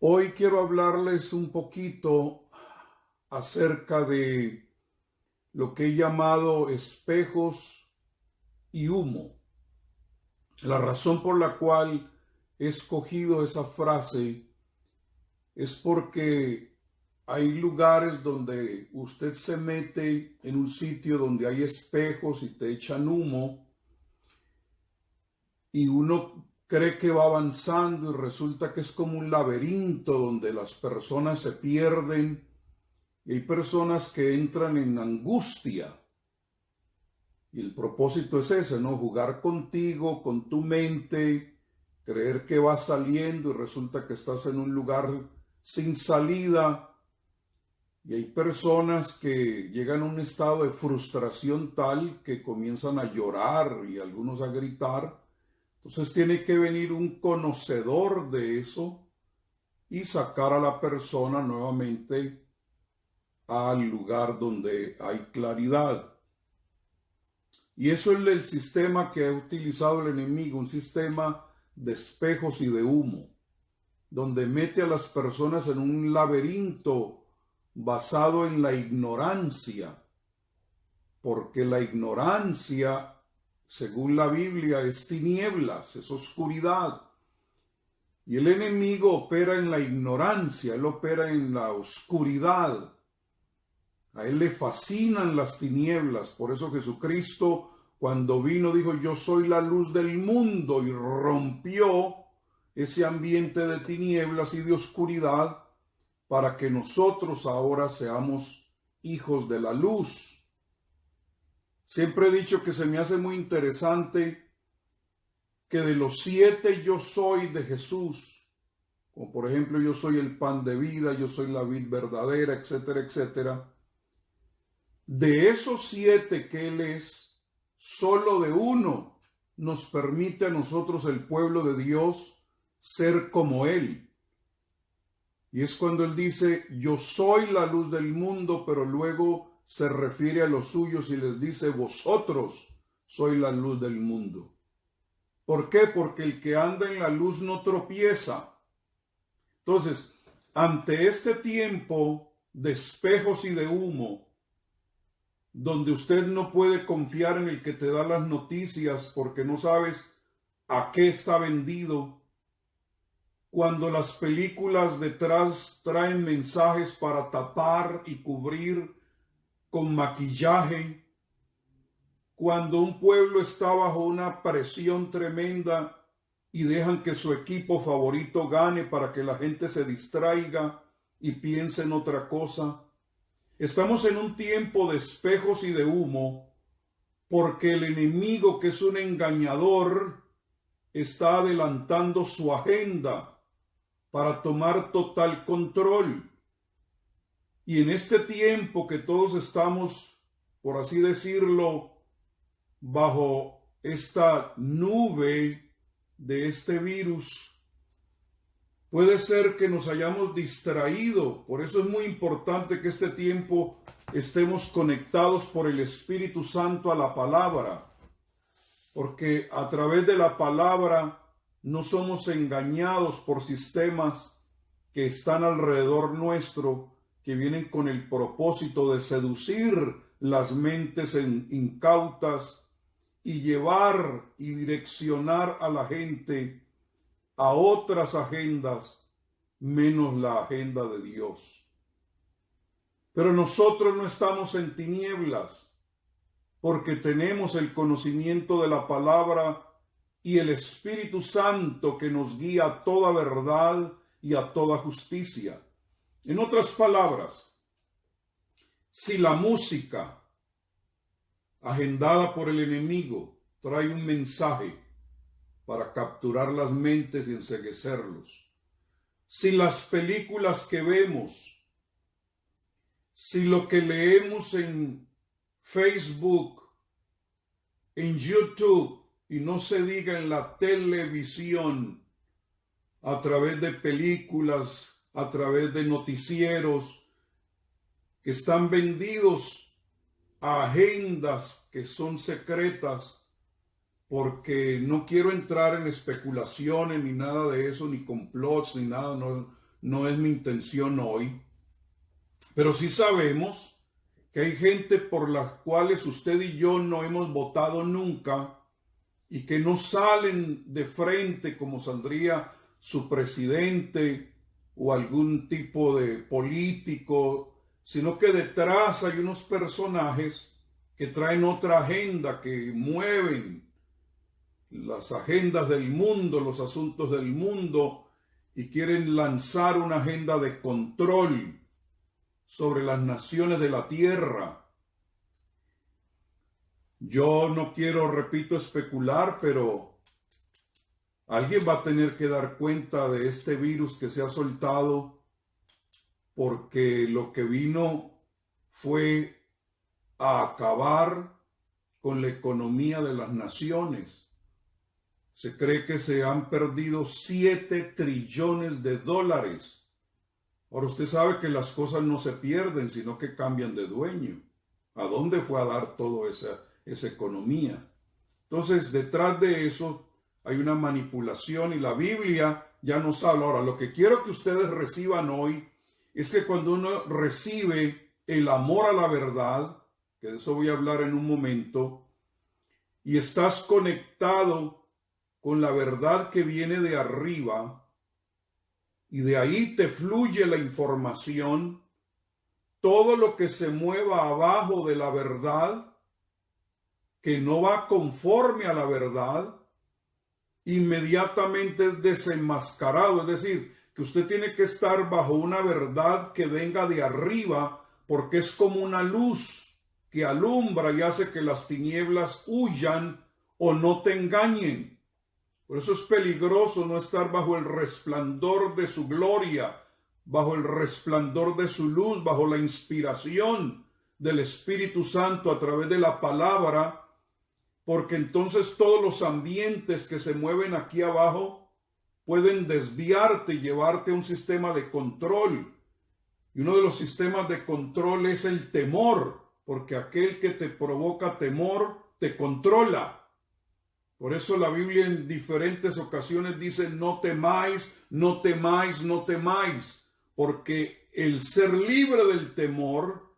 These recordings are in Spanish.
Hoy quiero hablarles un poquito acerca de lo que he llamado espejos y humo. La razón por la cual he escogido esa frase es porque hay lugares donde usted se mete en un sitio donde hay espejos y te echan humo y uno cree que va avanzando y resulta que es como un laberinto donde las personas se pierden. Y hay personas que entran en angustia. Y el propósito es ese, ¿no? Jugar contigo, con tu mente, creer que vas saliendo y resulta que estás en un lugar sin salida. Y hay personas que llegan a un estado de frustración tal que comienzan a llorar y algunos a gritar. Entonces tiene que venir un conocedor de eso y sacar a la persona nuevamente al lugar donde hay claridad. Y eso es el sistema que ha utilizado el enemigo, un sistema de espejos y de humo, donde mete a las personas en un laberinto basado en la ignorancia, porque la ignorancia, según la Biblia, es tinieblas, es oscuridad. Y el enemigo opera en la ignorancia, él opera en la oscuridad. A él le fascinan las tinieblas, por eso Jesucristo cuando vino dijo: yo soy la luz del mundo, y rompió ese ambiente de tinieblas y de oscuridad para que nosotros ahora seamos hijos de la luz. Siempre he dicho que se me hace muy interesante que de los 7 yo soy de Jesús, como por ejemplo yo soy el pan de vida, yo soy la vid verdadera, etcétera, etcétera. De esos 7 que Él es, solo de uno nos permite a nosotros, el pueblo de Dios, ser como Él. Y es cuando Él dice: yo soy la luz del mundo, pero luego se refiere a los suyos y les dice: vosotros sois la luz del mundo. ¿Por qué? Porque el que anda en la luz no tropieza. Entonces, ante este tiempo de espejos y de humo, donde usted no puede confiar en el que te da las noticias porque no sabes a qué está vendido, cuando las películas detrás traen mensajes para tapar y cubrir con maquillaje, cuando un pueblo está bajo una presión tremenda y dejan que su equipo favorito gane para que la gente se distraiga y piense en otra cosa. Estamos en un tiempo de espejos y de humo porque el enemigo, que es un engañador, está adelantando su agenda para tomar total control. Y en este tiempo que todos estamos, por así decirlo, bajo esta nube de este virus, puede ser que nos hayamos distraído. Por eso es muy importante que este tiempo estemos conectados por el Espíritu Santo a la palabra, porque a través de la palabra no somos engañados por sistemas que están alrededor nuestro, que vienen con el propósito de seducir las mentes incautas y llevar y direccionar a la gente a otras agendas menos la agenda de Dios. Pero nosotros no estamos en tinieblas porque tenemos el conocimiento de la palabra y el Espíritu Santo que nos guía a toda verdad y a toda justicia. En otras palabras, si la música agendada por el enemigo trae un mensaje para capturar las mentes y enceguecerlos, si las películas que vemos, si lo que leemos en Facebook, en YouTube y no se diga en la televisión, a través de películas, a través de noticieros que están vendidos a agendas que son secretas, porque no quiero entrar en especulaciones ni nada de eso, ni complots, ni nada, no es mi intención hoy, pero sí sabemos que hay gente por las cuales usted y yo no hemos votado nunca y que no salen de frente como saldría su presidente o algún tipo de político, sino que detrás hay unos personajes que traen otra agenda, que mueven las agendas del mundo, los asuntos del mundo, y quieren lanzar una agenda de control sobre las naciones de la tierra. Yo no quiero, repito, especular, pero alguien va a tener que dar cuenta de este virus que se ha soltado, porque lo que vino fue a acabar con la economía de las naciones. Se cree que se han perdido 7 trillones de dólares. Ahora usted sabe que las cosas no se pierden, sino que cambian de dueño. ¿A dónde fue a dar toda esa economía? Entonces, detrás de eso hay una manipulación y la Biblia ya nos habla. Ahora, lo que quiero que ustedes reciban hoy es que cuando uno recibe el amor a la verdad, que de eso voy a hablar en un momento, y estás conectado con la verdad que viene de arriba, y de ahí te fluye la información, todo lo que se mueva abajo de la verdad, que no va conforme a la verdad, inmediatamente es desenmascarado. Es decir, que usted tiene que estar bajo una verdad que venga de arriba, porque es como una luz que alumbra y hace que las tinieblas huyan o no te engañen. Por eso es peligroso no estar bajo el resplandor de su gloria, bajo el resplandor de su luz, bajo la inspiración del Espíritu Santo a través de la palabra, porque entonces todos los ambientes que se mueven aquí abajo pueden desviarte y llevarte a un sistema de control. Y uno de los sistemas de control es el temor, porque aquel que te provoca temor te controla. Por eso la Biblia en diferentes ocasiones dice: no temáis, no temáis, no temáis, porque el ser libre del temor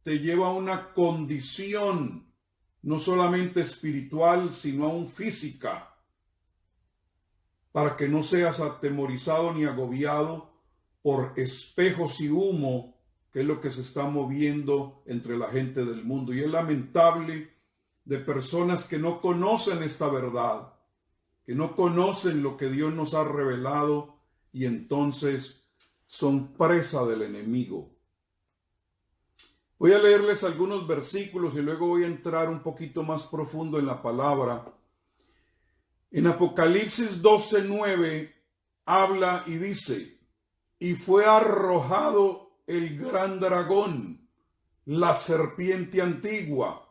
te lleva a una condición no solamente espiritual, sino aún física, para que no seas atemorizado ni agobiado por espejos y humo, que es lo que se está moviendo entre la gente del mundo. Y es lamentable de personas que no conocen esta verdad, que no conocen lo que Dios nos ha revelado, y entonces son presa del enemigo. Voy a leerles algunos versículos y luego voy a entrar un poquito más profundo en la palabra. En Apocalipsis 12:9 habla y dice: y fue arrojado el gran dragón, la serpiente antigua.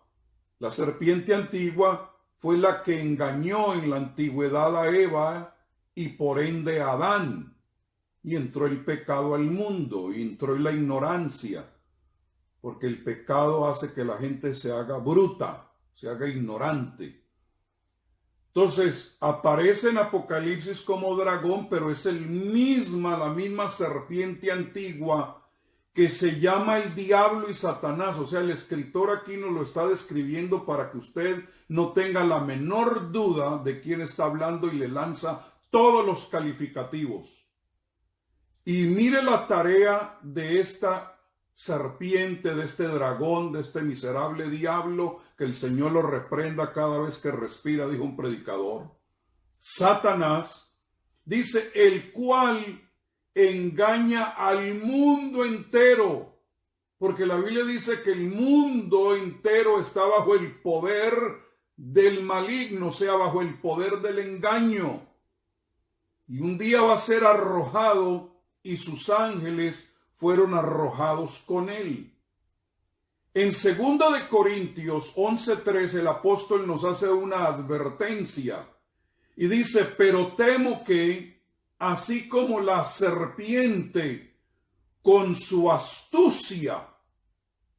La serpiente antigua fue la que engañó en la antigüedad a Eva y por ende a Adán. Y entró el pecado al mundo, y entró la ignorancia, porque el pecado hace que la gente se haga bruta, se haga ignorante. Entonces aparece en Apocalipsis como dragón, pero es la misma serpiente antigua que se llama el diablo y Satanás. O sea, el escritor aquí nos lo está describiendo para que usted no tenga la menor duda de quién está hablando, y le lanza todos los calificativos. Y mire la tarea de esta serpiente, de este dragón, de este miserable diablo, que el Señor lo reprenda cada vez que respira, dijo un predicador. Satanás dice: el cual engaña al mundo entero, porque la Biblia dice que el mundo entero está bajo el poder del maligno, o sea, bajo el poder del engaño. Y un día va a ser arrojado, y sus ángeles fueron arrojados con él. En 2 de Corintios 11:13 el apóstol nos hace una advertencia y dice: pero temo que, así como la serpiente con su astucia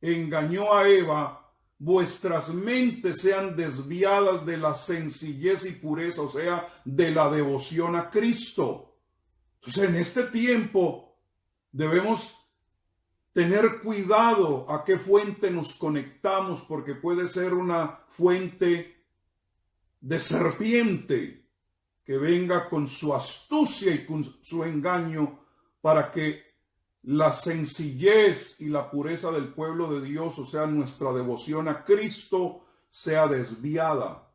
engañó a Eva, vuestras mentes sean desviadas de la sencillez y pureza, o sea, de la devoción a Cristo. Entonces, en este tiempo Debemos tener cuidado a qué fuente nos conectamos, porque puede ser una fuente de serpiente que venga con su astucia y con su engaño para que la sencillez y la pureza del pueblo de Dios, o sea, nuestra devoción a Cristo, sea desviada.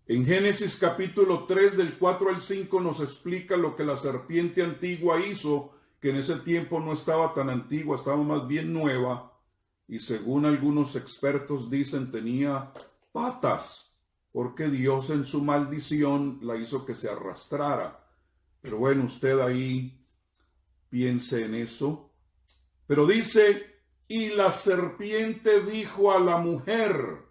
En Génesis capítulo 3 del 4 al 5 nos explica lo que la serpiente antigua hizo, que en ese tiempo no estaba tan antigua, estaba más bien nueva, y según algunos expertos dicen tenía patas, porque Dios en su maldición la hizo que se arrastrara. Pero bueno, usted ahí piense en eso. Pero dice, y la serpiente dijo a la mujer,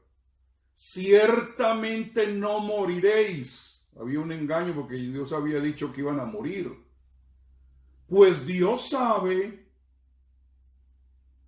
ciertamente no moriréis. Había un engaño porque Dios había dicho que iban a morir. Pues Dios sabe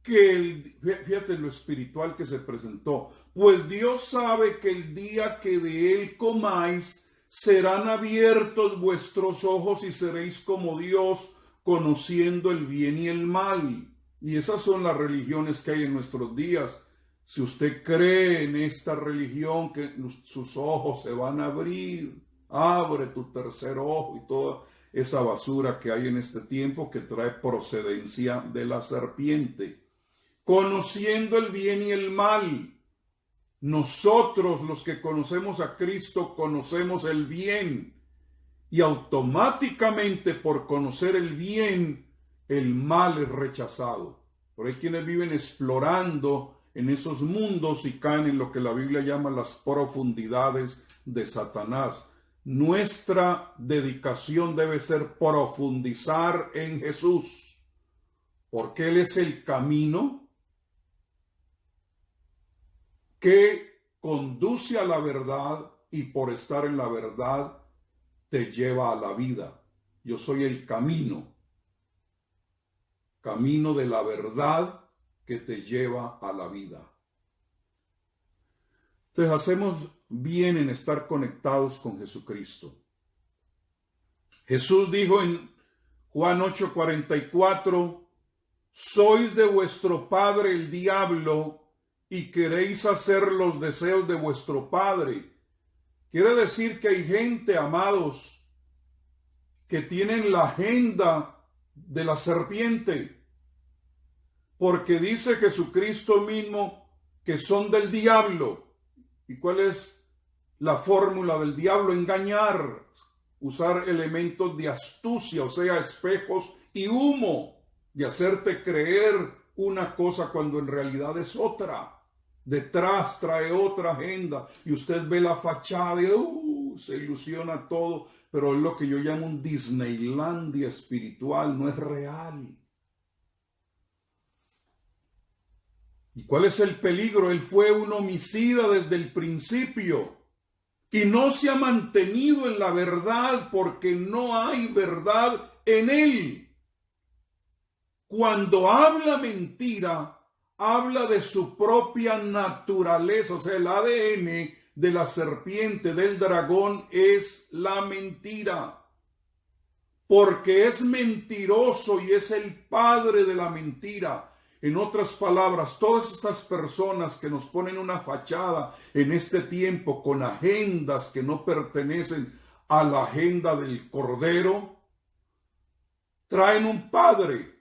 que fíjate lo espiritual que se presentó. Pues Dios sabe que el día que de él comáis, serán abiertos vuestros ojos y seréis como Dios, conociendo el bien y el mal. Y esas son las religiones que hay en nuestros días. Si usted cree en esta religión que sus ojos se van a abrir, abre tu tercer ojo y toda esa basura que hay en este tiempo que trae procedencia de la serpiente. Conociendo el bien y el mal. Nosotros, los que conocemos a Cristo, conocemos el bien. Y automáticamente por conocer el bien, el mal es rechazado. Por ahí quienes viven explorando en esos mundos y caen en lo que la Biblia llama las profundidades de Satanás. Nuestra dedicación debe ser profundizar en Jesús, porque Él es el camino que conduce a la verdad y por estar en la verdad te lleva a la vida. Yo soy el camino de la verdad que te lleva a la vida. Entonces hacemos bien en estar conectados con Jesucristo. Jesús dijo en Juan 8:44, sois de vuestro padre el diablo y queréis hacer los deseos de vuestro padre. Quiere decir que hay gente, amados, que tienen la agenda de la serpiente, porque dice Jesucristo mismo que son del diablo. ¿Y cuál es la fórmula del diablo? Engañar, usar elementos de astucia, o sea, espejos y humo, de hacerte creer una cosa cuando en realidad es otra. Detrás trae otra agenda y usted ve la fachada y se ilusiona todo, pero es lo que yo llamo un Disneylandia espiritual, no es real. ¿Y cuál es el peligro? Él fue un homicida desde el principio y no se ha mantenido en la verdad porque no hay verdad en él. Cuando habla mentira, habla de su propia naturaleza, o sea, el ADN de la serpiente, del dragón, es la mentira. Porque es mentiroso y es el padre de la mentira. En otras palabras, todas estas personas que nos ponen una fachada en este tiempo con agendas que no pertenecen a la agenda del Cordero, traen un padre.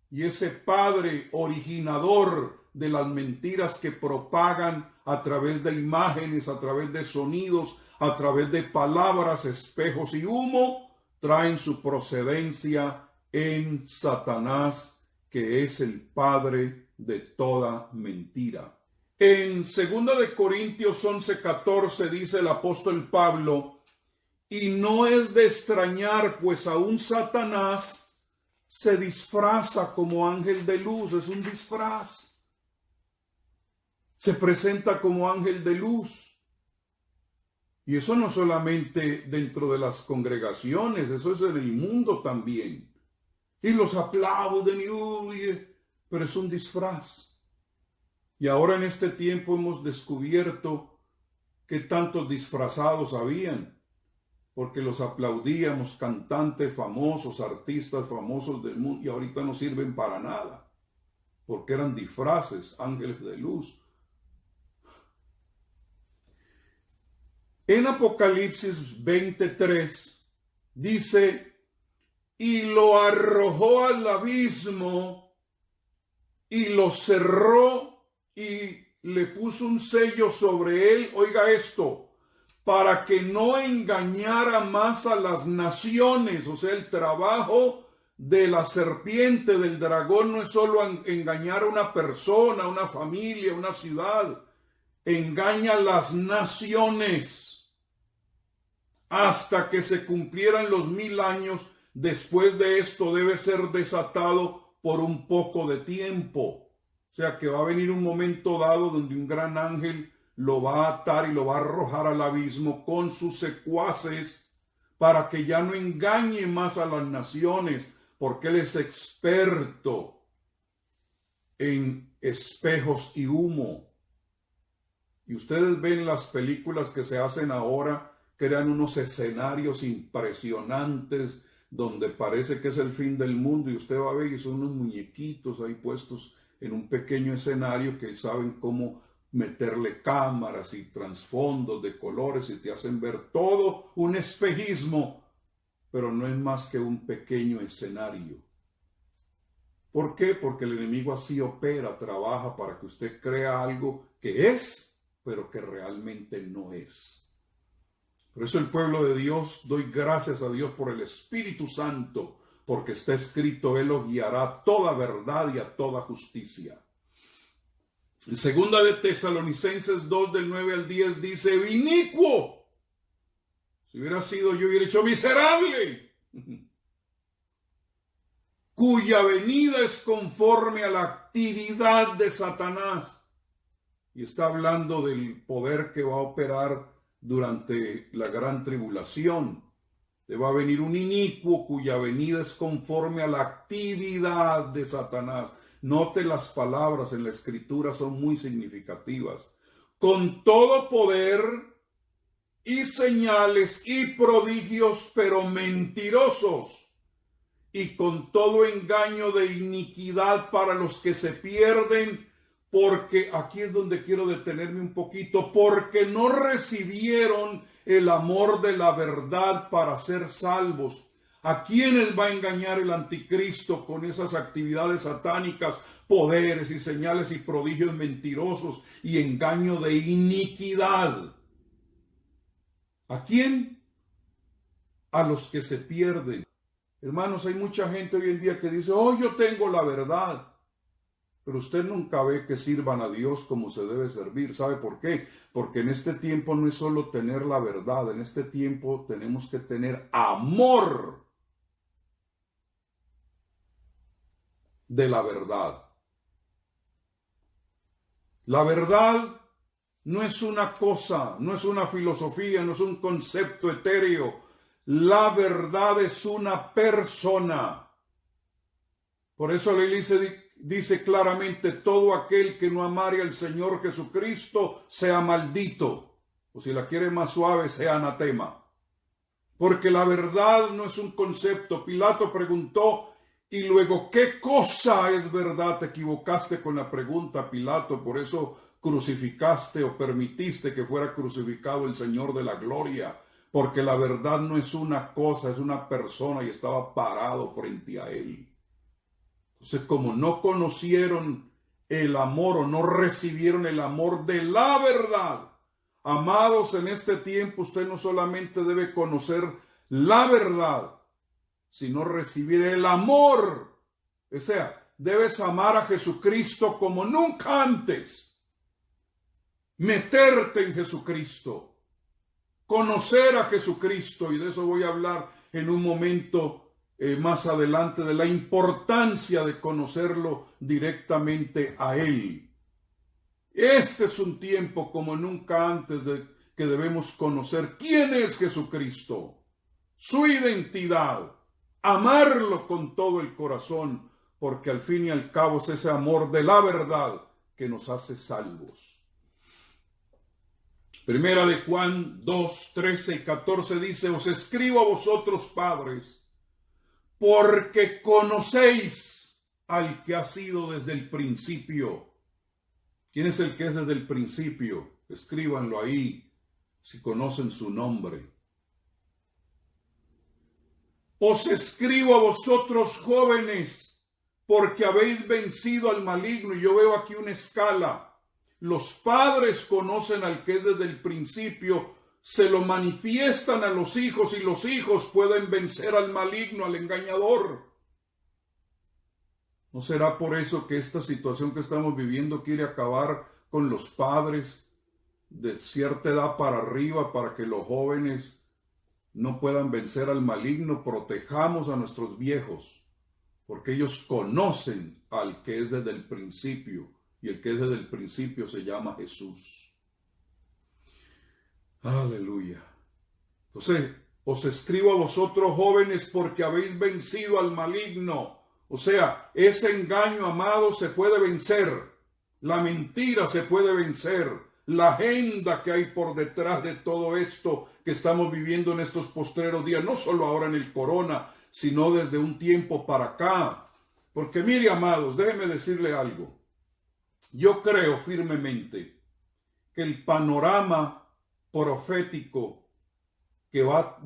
Y ese padre originador de las mentiras que propagan a través de imágenes, a través de sonidos, a través de palabras, espejos y humo, traen su procedencia en Satanás, que es el padre de toda mentira. En 2 Corintios 11:14 dice el apóstol Pablo, y no es de extrañar, pues aún Satanás se disfraza como ángel de luz, es un disfraz. Se presenta como ángel de luz. Y eso no solamente dentro de las congregaciones, eso es en el mundo también. Y los aplauden, pero es un disfraz. Y ahora en este tiempo hemos descubierto que tantos disfrazados habían. porque los aplaudíamos, cantantes famosos, artistas famosos del mundo, y ahorita no sirven para nada, porque eran disfraces, ángeles de luz. En Apocalipsis 23 dice, y lo arrojó al abismo y lo cerró y le puso un sello sobre él. Oiga esto, para que no engañara más a las naciones. O sea, el trabajo de la serpiente, del dragón, no es solo engañar a una persona, una familia, una ciudad. Engaña a las naciones hasta que se cumplieran los 1000 años. Después de esto debe ser desatado por un poco de tiempo. O sea que va a venir un momento dado donde un gran ángel lo va a atar y lo va a arrojar al abismo con sus secuaces para que ya no engañe más a las naciones, porque él es experto en espejos y humo. Y ustedes ven las películas que se hacen ahora, crean unos escenarios impresionantes donde parece que es el fin del mundo, y usted va a ver y son unos muñequitos ahí puestos en un pequeño escenario que saben cómo meterle cámaras y trasfondos de colores y te hacen ver todo un espejismo, pero no es más que un pequeño escenario. ¿Por qué? Porque el enemigo así opera, trabaja para que usted crea algo que es, pero que realmente no es. Por eso el pueblo de Dios, doy gracias a Dios por el Espíritu Santo, porque está escrito, Él los guiará a toda verdad y a toda justicia. En segunda de Tesalonicenses 2, del 9 al 10, dice, inicuo. Si hubiera sido yo, hubiera dicho miserable, cuya venida es conforme a la actividad de Satanás. Y está hablando del poder que va a operar durante la gran tribulación. Te va a venir un inicuo cuya venida es conforme a la actividad de Satanás. Note las palabras en la escritura, son muy significativas. Con todo poder y señales y prodigios, pero mentirosos, y con todo engaño de iniquidad para los que se pierden, porque aquí es donde quiero detenerme un poquito, porque no recibieron el amor de la verdad para ser salvos. ¿A quiénes va a engañar el anticristo con esas actividades satánicas, poderes y señales y prodigios mentirosos y engaño de iniquidad? ¿A quién? A los que se pierden. Hermanos, hay mucha gente hoy en día que dice, oh, yo tengo la verdad. Pero usted nunca ve que sirvan a Dios como se debe servir. ¿Sabe por qué? Porque en este tiempo no es solo tener la verdad. En este tiempo tenemos que tener amor de la verdad. La verdad no es una cosa, no es una filosofía, no es un concepto etéreo. La verdad es una persona. Por eso la iglesia dice claramente, todo aquel que no amare al Señor Jesucristo sea maldito. O si la quiere más suave, sea anatema. Porque la verdad no es un concepto. Pilato preguntó, y luego, ¿qué cosa es verdad? Te equivocaste con la pregunta, Pilato, por eso crucificaste o permitiste que fuera crucificado el Señor de la gloria. Porque la verdad no es una cosa, es una persona, y estaba parado frente a él. Entonces, como no conocieron el amor o no recibieron el amor de la verdad, amados, en este tiempo usted no solamente debe conocer la verdad, sino recibir el amor. O sea, debes amar a Jesucristo como nunca antes. Meterte en Jesucristo. Conocer a Jesucristo, y de eso voy a hablar en un momento más adelante, de la importancia de conocerlo directamente a Él. Este es un tiempo como nunca antes que debemos conocer quién es Jesucristo, su identidad, amarlo con todo el corazón, porque al fin y al cabo es ese amor de la verdad que nos hace salvos. Primera de Juan 2, 13 y 14 dice: os escribo a vosotros, padres, porque conocéis al que ha sido desde el principio. ¿Quién es el que es desde el principio? Escríbanlo ahí, si conocen su nombre. Os escribo a vosotros, jóvenes, porque habéis vencido al maligno. Y yo veo aquí una escala. Los padres conocen al que es desde el principio, se lo manifiestan a los hijos y los hijos pueden vencer al maligno, al engañador. ¿No será por eso que esta situación que estamos viviendo quiere acabar con los padres de cierta edad para arriba, para que los jóvenes no puedan vencer al maligno? Protejamos a nuestros viejos, porque ellos conocen al que es desde el principio, y el que es desde el principio se llama Jesús. Aleluya. Entonces, os escribo a vosotros, jóvenes, porque habéis vencido al maligno. O sea, ese engaño, amado, se puede vencer. La mentira se puede vencer. La agenda que hay por detrás de todo esto que estamos viviendo en estos postreros días, no solo ahora en el corona, sino desde un tiempo para acá. Porque mire, amados, déjeme decirle algo. Yo creo firmemente que el panorama profético que va a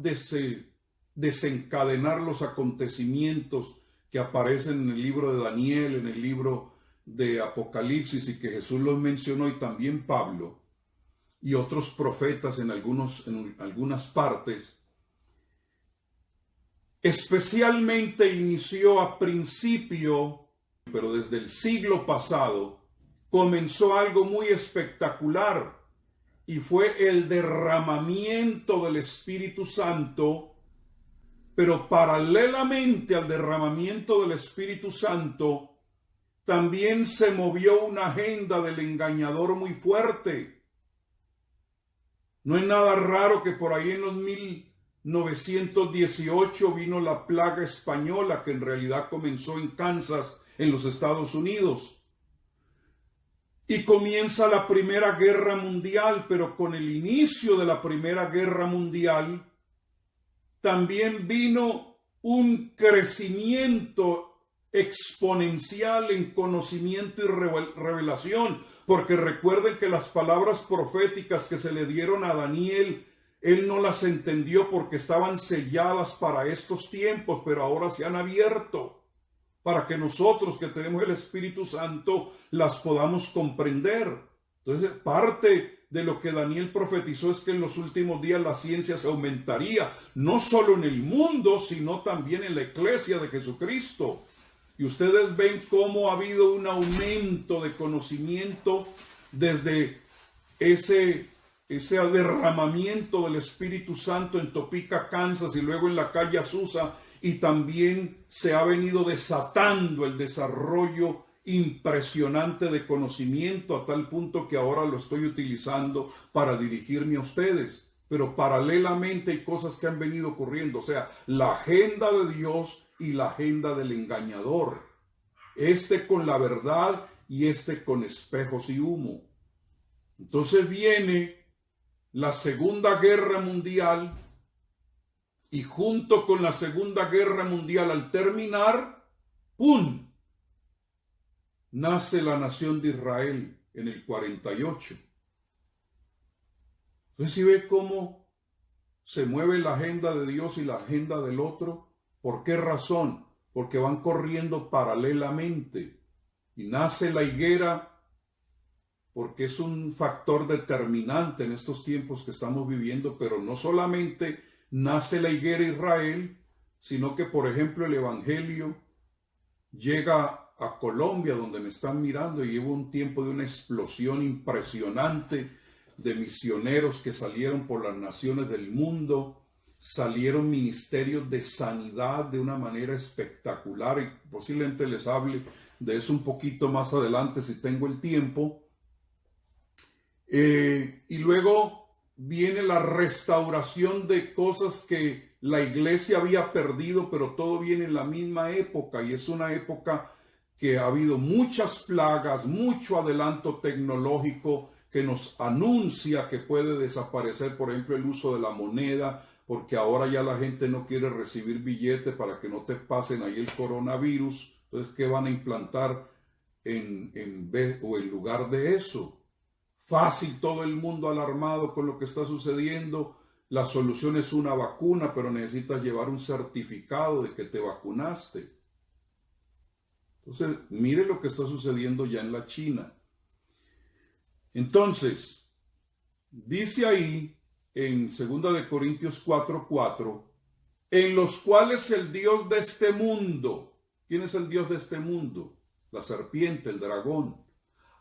desencadenar los acontecimientos que aparecen en el libro de Daniel, en el libro de Apocalipsis, y que Jesús los mencionó, y también Pablo y otros profetas en algunas partes, especialmente inició a principio, pero desde el siglo pasado, comenzó algo muy espectacular, y fue el derramamiento del Espíritu Santo. Pero paralelamente al derramamiento del Espíritu Santo, también se movió una agenda del engañador muy fuerte. No es nada raro que por ahí en los 1918 vino la plaga española, que en realidad comenzó en Kansas, en los Estados Unidos. Y comienza la Primera Guerra Mundial, pero con el inicio de la Primera Guerra Mundial, también vino un crecimiento exponencial en conocimiento y revelación, porque recuerden que las palabras proféticas que se le dieron a Daniel, él no las entendió porque estaban selladas para estos tiempos, pero ahora se han abierto para que nosotros que tenemos el Espíritu Santo las podamos comprender. Entonces, parte de lo que Daniel profetizó es que en los últimos días la ciencia se aumentaría, no solo en el mundo, sino también en la iglesia de Jesucristo. Y ustedes ven cómo ha habido un aumento de conocimiento desde ese derramamiento del Espíritu Santo en Topeka, Kansas, y luego en la calle Azusa, y también se ha venido desatando el desarrollo impresionante de conocimiento, a tal punto que ahora lo estoy utilizando para dirigirme a ustedes. Pero paralelamente hay cosas que han venido ocurriendo, o sea, la agenda de Dios y la agenda del engañador, este con la verdad y este con espejos y humo. Entonces viene la Segunda Guerra Mundial, y junto con la Segunda Guerra Mundial, al terminar, ¡pum!, nace la nación de Israel en el 48. Entonces, si ve cómo se mueve la agenda de Dios y la agenda del otro. ¿Por qué razón? Porque van corriendo paralelamente. Y nace la higuera porque es un factor determinante en estos tiempos que estamos viviendo, pero no solamente nace la higuera Israel, sino que, por ejemplo, el Evangelio llega a Colombia, donde me están mirando, y hubo un tiempo de una explosión impresionante de misioneros que salieron por las naciones del mundo, salieron ministerios de sanidad de una manera espectacular, y posiblemente les hable de eso un poquito más adelante si tengo el tiempo. Y luego viene la restauración de cosas que la iglesia había perdido, pero todo viene en la misma época, y es una época que ha habido muchas plagas, mucho adelanto tecnológico, que nos anuncia que puede desaparecer, por ejemplo, el uso de la moneda, porque ahora ya la gente no quiere recibir billetes para que no te pasen ahí el coronavirus. Entonces, ¿qué van a implantar en lugar de eso? Fácil, todo el mundo alarmado con lo que está sucediendo. La solución es una vacuna, pero necesitas llevar un certificado de que te vacunaste. Entonces, mire lo que está sucediendo ya en la China. Entonces, dice ahí en 2 Corintios 4:4, en los cuales el Dios de este mundo, ¿quién es el Dios de este mundo? La serpiente, el dragón,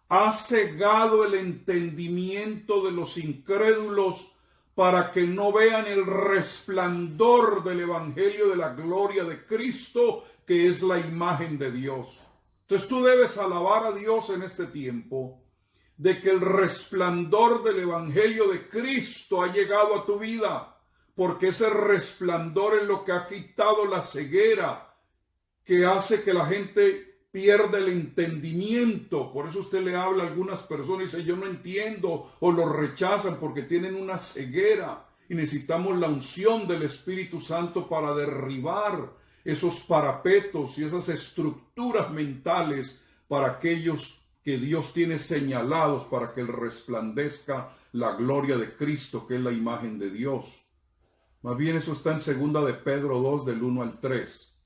ha cegado el entendimiento de los incrédulos para que no vean el resplandor del evangelio de la gloria de Cristo, que es la imagen de Dios. Entonces tú debes alabar a Dios en este tiempo de que el resplandor del evangelio de Cristo ha llegado a tu vida, porque ese resplandor es lo que ha quitado la ceguera, que hace que la gente pierde el entendimiento. Por eso usted le habla a algunas personas y dice, yo no entiendo, o lo rechazan porque tienen una ceguera, y necesitamos la unción del Espíritu Santo para derribar esos parapetos y esas estructuras mentales para aquellos que Dios tiene señalados para que resplandezca la gloria de Cristo, que es la imagen de Dios. Más bien eso está en 2 de Pedro 2, del 1 al 3.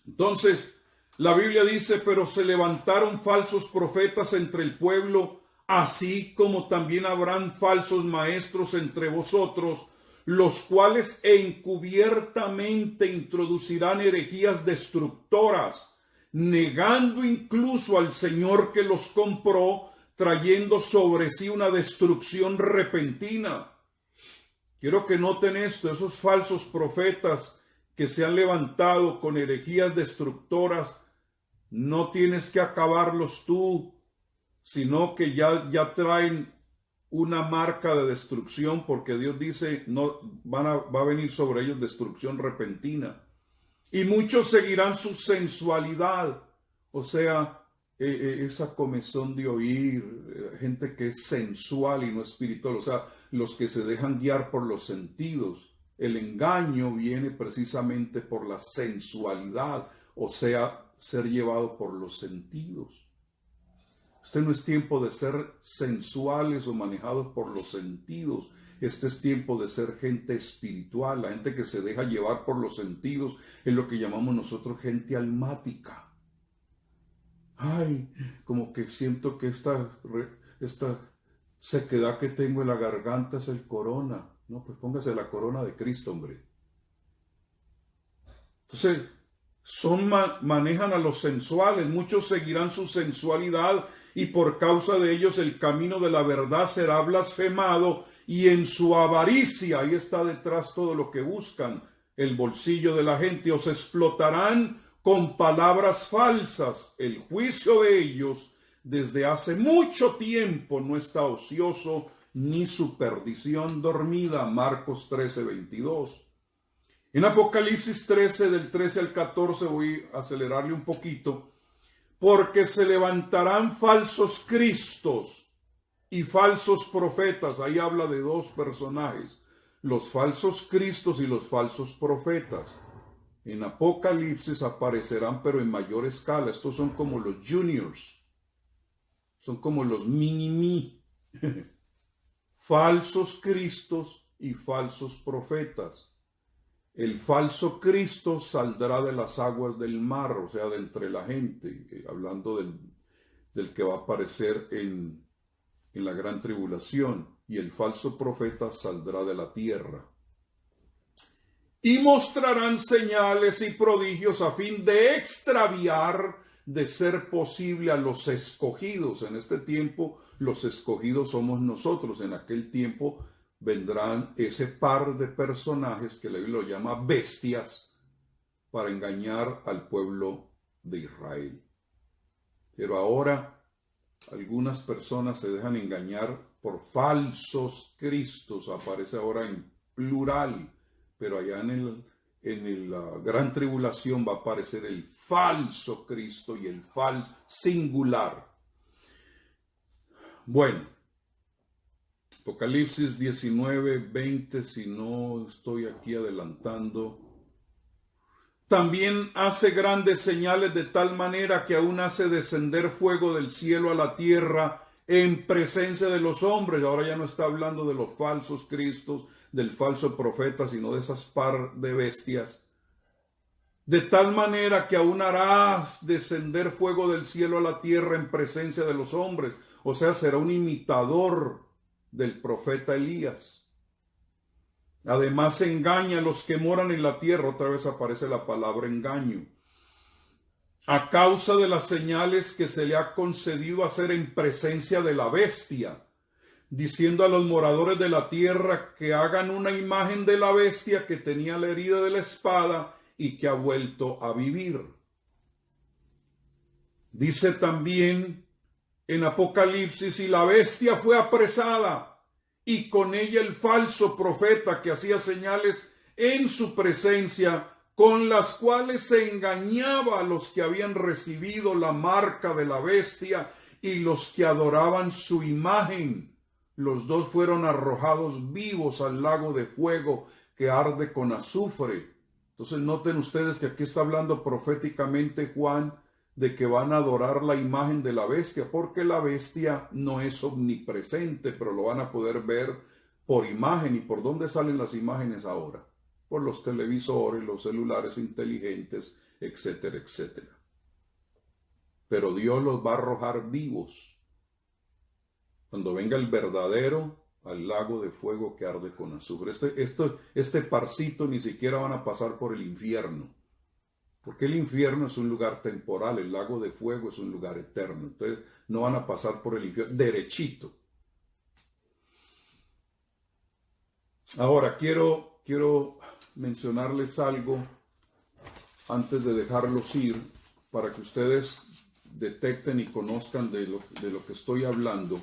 Entonces, la Biblia dice, pero se levantaron falsos profetas entre el pueblo, así como también habrán falsos maestros entre vosotros, los cuales encubiertamente introducirán herejías destructoras, negando incluso al Señor que los compró, trayendo sobre sí una destrucción repentina. Quiero que noten esto, esos falsos profetas que se han levantado con herejías destructoras, no tienes que acabarlos tú, sino que ya traen una marca de destrucción, porque Dios dice, no va a venir sobre ellos destrucción repentina. Y muchos seguirán su sensualidad, o sea, esa comezón de oír, gente que es sensual y no espiritual, o sea, los que se dejan guiar por los sentidos. El engaño viene precisamente por la sensualidad, o sea, ser llevado por los sentidos. Este no es tiempo de ser sensuales o manejados por los sentidos. Este es tiempo de ser gente espiritual. La gente que se deja llevar por los sentidos es lo que llamamos nosotros gente almática. Ay, como que siento que esta sequedad que tengo en la garganta es el corona. No, pues póngase la corona de Cristo, hombre. Entonces, manejan a los sensuales. Muchos seguirán su sensualidad y por causa de ellos el camino de la verdad será blasfemado, y en su avaricia, ahí está detrás todo lo que buscan, el bolsillo de la gente, os explotarán con palabras falsas. El juicio de ellos desde hace mucho tiempo no está ocioso, ni su perdición dormida. Marcos 13:22. En Apocalipsis 13, del 13 al 14, voy a acelerarle un poquito, porque se levantarán falsos cristos y falsos profetas. Ahí habla de dos personajes, los falsos cristos y los falsos profetas. En Apocalipsis aparecerán, pero en mayor escala. Estos son como los juniors, son como los mini-mí. Falsos cristos y falsos profetas. El falso Cristo saldrá de las aguas del mar, o sea, de entre la gente, hablando del que va a aparecer en la gran tribulación, y el falso profeta saldrá de la tierra. Y mostrarán señales y prodigios a fin de extraviar, de ser posible, a los escogidos. En este tiempo, los escogidos somos nosotros. En aquel tiempo vendrán ese par de personajes que la Biblia lo llama bestias para engañar al pueblo de Israel. Pero ahora algunas personas se dejan engañar por falsos cristos. Aparece ahora en plural, pero allá en la gran tribulación va a aparecer el falso Cristo y el falso singular. Bueno, Apocalipsis 19, 20, si no estoy aquí adelantando. También hace grandes señales de tal manera que aún hace descender fuego del cielo a la tierra en presencia de los hombres. Ahora ya no está hablando de los falsos cristos, del falso profeta, sino de esas par de bestias. De tal manera que aún harás descender fuego del cielo a la tierra en presencia de los hombres. O sea, será un imitador del profeta Elías. Además engaña a los que moran en la tierra. Otra vez aparece la palabra engaño. A causa de las señales que se le ha concedido hacer en presencia de la bestia, diciendo a los moradores de la tierra que hagan una imagen de la bestia que tenía la herida de la espada y que ha vuelto a vivir. Dice también en Apocalipsis, y la bestia fue apresada, y con ella el falso profeta que hacía señales en su presencia, con las cuales se engañaba a los que habían recibido la marca de la bestia y los que adoraban su imagen. Los dos fueron arrojados vivos al lago de fuego que arde con azufre. Entonces noten ustedes que aquí está hablando proféticamente Juan de que van a adorar la imagen de la bestia, porque la bestia no es omnipresente, pero lo van a poder ver por imagen. ¿Y por dónde salen las imágenes ahora? Por los televisores, los celulares inteligentes, etcétera, etcétera. Pero Dios los va a arrojar vivos cuando venga el verdadero al lago de fuego que arde con azufre. Este parcito ni siquiera van a pasar por el infierno, porque el infierno es un lugar temporal, el lago de fuego es un lugar eterno. Entonces no van a pasar por el infierno derechito. Ahora quiero mencionarles algo antes de dejarlos ir, para que ustedes detecten y conozcan de lo que estoy hablando.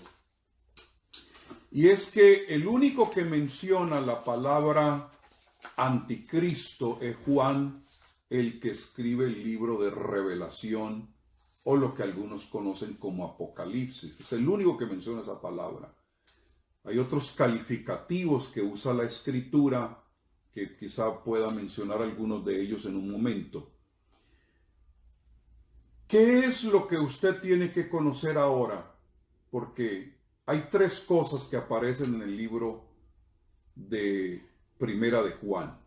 Y es que el único que menciona la palabra anticristo es Juan, el que escribe el libro de Revelación, o lo que algunos conocen como Apocalipsis. Es el único que menciona esa palabra. Hay otros calificativos que usa la Escritura, que quizá pueda mencionar algunos de ellos en un momento. ¿Qué es lo que usted tiene que conocer ahora? Porque hay tres cosas que aparecen en el libro de Primera de Juan.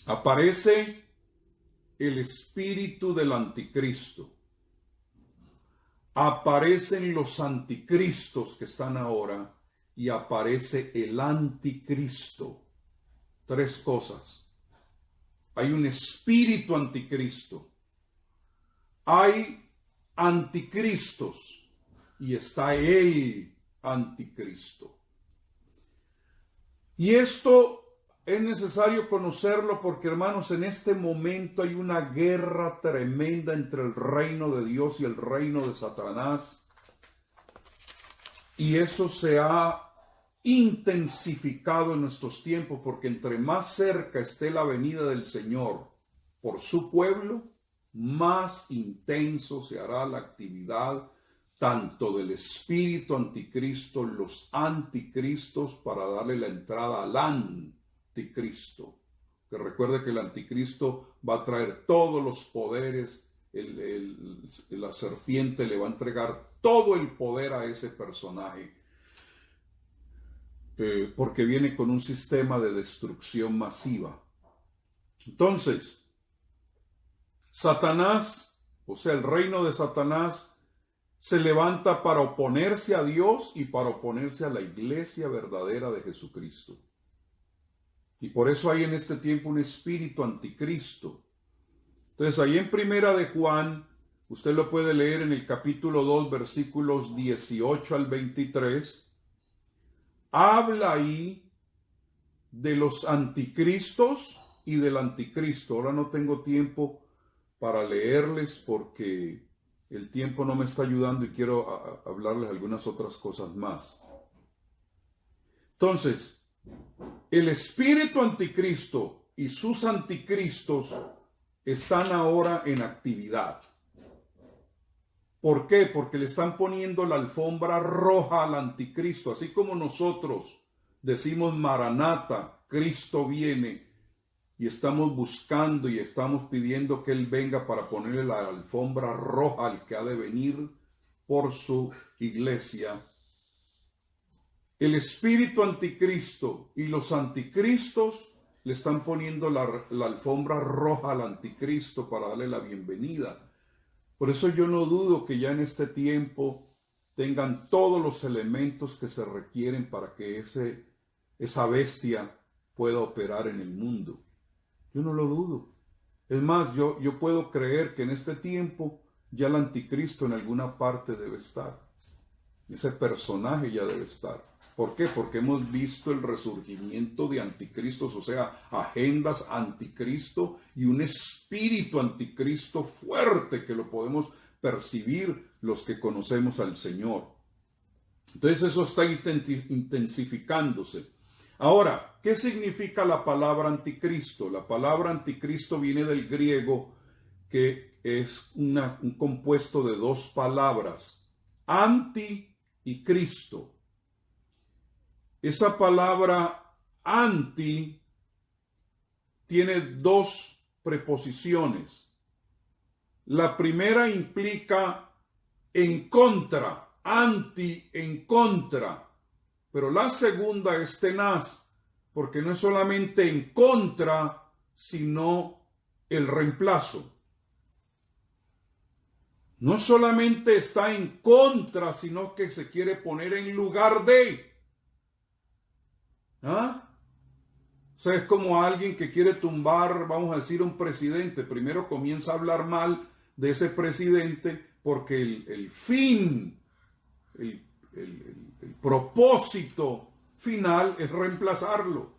Aparece el espíritu del anticristo. Aparecen los anticristos que están ahora y aparece el anticristo. Tres cosas. Hay un espíritu anticristo. Hay anticristos y está el anticristo. Y esto es necesario conocerlo porque, hermanos, en este momento hay una guerra tremenda entre el reino de Dios y el reino de Satanás. Y eso se ha intensificado en nuestros tiempos, porque entre más cerca esté la venida del Señor por su pueblo, más intenso se hará la actividad tanto del espíritu anticristo, los anticristos, para darle la entrada al anticristo. Que recuerde que el anticristo va a traer todos los poderes, la serpiente le va a entregar todo el poder a ese personaje, porque viene con un sistema de destrucción masiva. Entonces, Satanás, o sea, el reino de Satanás, se levanta para oponerse a Dios y para oponerse a la iglesia verdadera de Jesucristo. Y por eso hay en este tiempo un espíritu anticristo. Entonces, ahí en Primera de Juan, usted lo puede leer en el capítulo 2, versículos 18 al 23, habla ahí de los anticristos y del anticristo. Ahora no tengo tiempo para leerles porque el tiempo no me está ayudando y quiero hablarles algunas otras cosas más. Entonces, el espíritu anticristo y sus anticristos están ahora en actividad. ¿Por qué? Porque le están poniendo la alfombra roja al anticristo, así como nosotros decimos Maranata, Cristo viene, y estamos buscando y estamos pidiendo que Él venga para ponerle la alfombra roja al que ha de venir por su iglesia. El espíritu anticristo y los anticristos le están poniendo la alfombra roja al anticristo para darle la bienvenida. Por eso yo no dudo que ya en este tiempo tengan todos los elementos que se requieren para que esa bestia pueda operar en el mundo. Yo no lo dudo. Es más, yo puedo creer que en este tiempo ya el anticristo en alguna parte debe estar. Ese personaje ya debe estar. ¿Por qué? Porque hemos visto el resurgimiento de anticristos, o sea, agendas anticristo y un espíritu anticristo fuerte que lo podemos percibir los que conocemos al Señor. Entonces eso está intensificándose. Ahora, ¿qué significa la palabra anticristo? La palabra anticristo viene del griego, que es un compuesto de dos palabras, anti y Cristo. Esa palabra anti tiene dos preposiciones. La primera implica en contra, anti, en contra. Pero la segunda es tenaz, porque no es solamente en contra, sino el reemplazo. No solamente está en contra, sino que se quiere poner en lugar de. ¿Ah? O sea, es como alguien que quiere tumbar, vamos a decir, un presidente. Primero comienza a hablar mal de ese presidente porque el fin, el propósito final es reemplazarlo.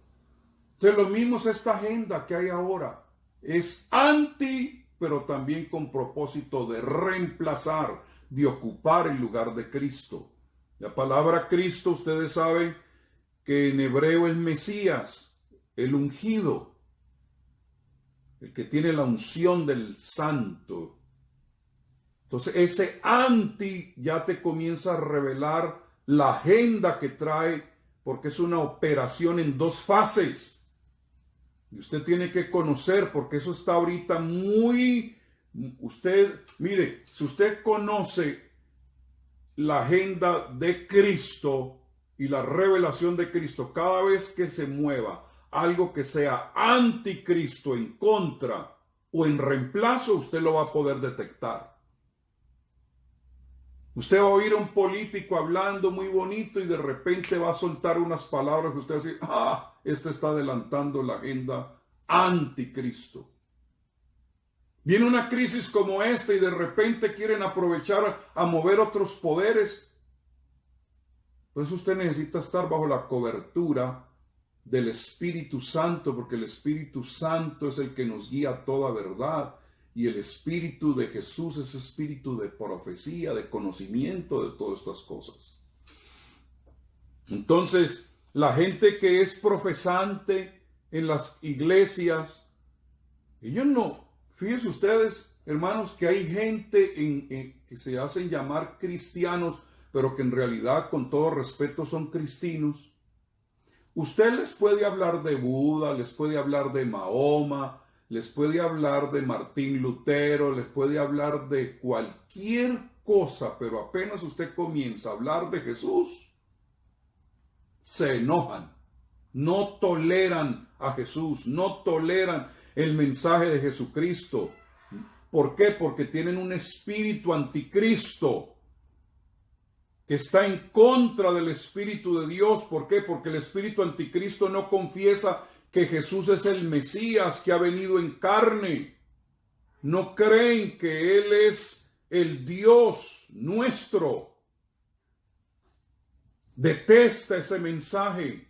Entonces lo mismo es esta agenda que hay ahora. Es anti, pero también con propósito de reemplazar, de ocupar el lugar de Cristo. La palabra Cristo, ustedes saben que en hebreo es Mesías, el ungido, el que tiene la unción del santo. Entonces ese anti ya te comienza a revelar la agenda que trae, porque es una operación en dos fases. Y usted tiene que conocer, porque eso está ahorita mire, si usted conoce la agenda de Cristo y la revelación de Cristo, cada vez que se mueva algo que sea anticristo, en contra o en reemplazo, usted lo va a poder detectar. Usted va a oír a un político hablando muy bonito y de repente va a soltar unas palabras que usted va a decir, este está adelantando la agenda anticristo. Viene una crisis como esta y de repente quieren aprovechar a mover otros poderes. Entonces usted necesita estar bajo la cobertura del Espíritu Santo, porque el Espíritu Santo es el que nos guía a toda verdad. Y el Espíritu de Jesús es espíritu de profecía, de conocimiento de todas estas cosas. Entonces, la gente que es profesante en las iglesias, ellos no. Fíjense ustedes, hermanos, que hay gente que se hacen llamar cristianos, pero que en realidad, con todo respeto, son cristinos. Usted les puede hablar de Buda, les puede hablar de Mahoma, les puede hablar de Martín Lutero, les puede hablar de cualquier cosa, pero apenas usted comienza a hablar de Jesús, se enojan, no toleran a Jesús, no toleran el mensaje de Jesucristo. ¿Por qué? Porque tienen un espíritu anticristo que está en contra del Espíritu de Dios. ¿Por qué? Porque el espíritu anticristo no confiesa que Jesús es el Mesías que ha venido en carne. No creen que Él es el Dios nuestro. Detesta ese mensaje,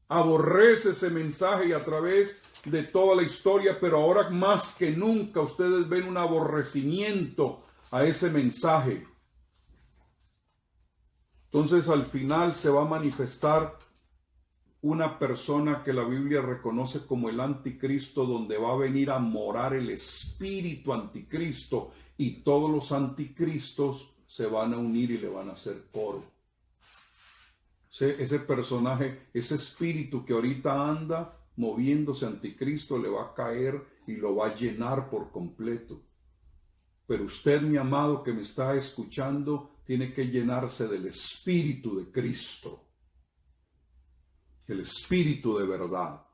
aborrece ese mensaje, y a través de toda la historia, pero ahora más que nunca ustedes ven un aborrecimiento a ese mensaje. Entonces al final se va a manifestar una persona que la Biblia reconoce como el anticristo, donde va a venir a morar el espíritu anticristo y todos los anticristos se van a unir y le van a hacer coro. Ese personaje, ese espíritu que ahorita anda moviéndose anticristo, le va a caer y lo va a llenar por completo. Pero usted, mi amado, que me está escuchando, tiene que llenarse del Espíritu de Cristo. El Espíritu de verdad.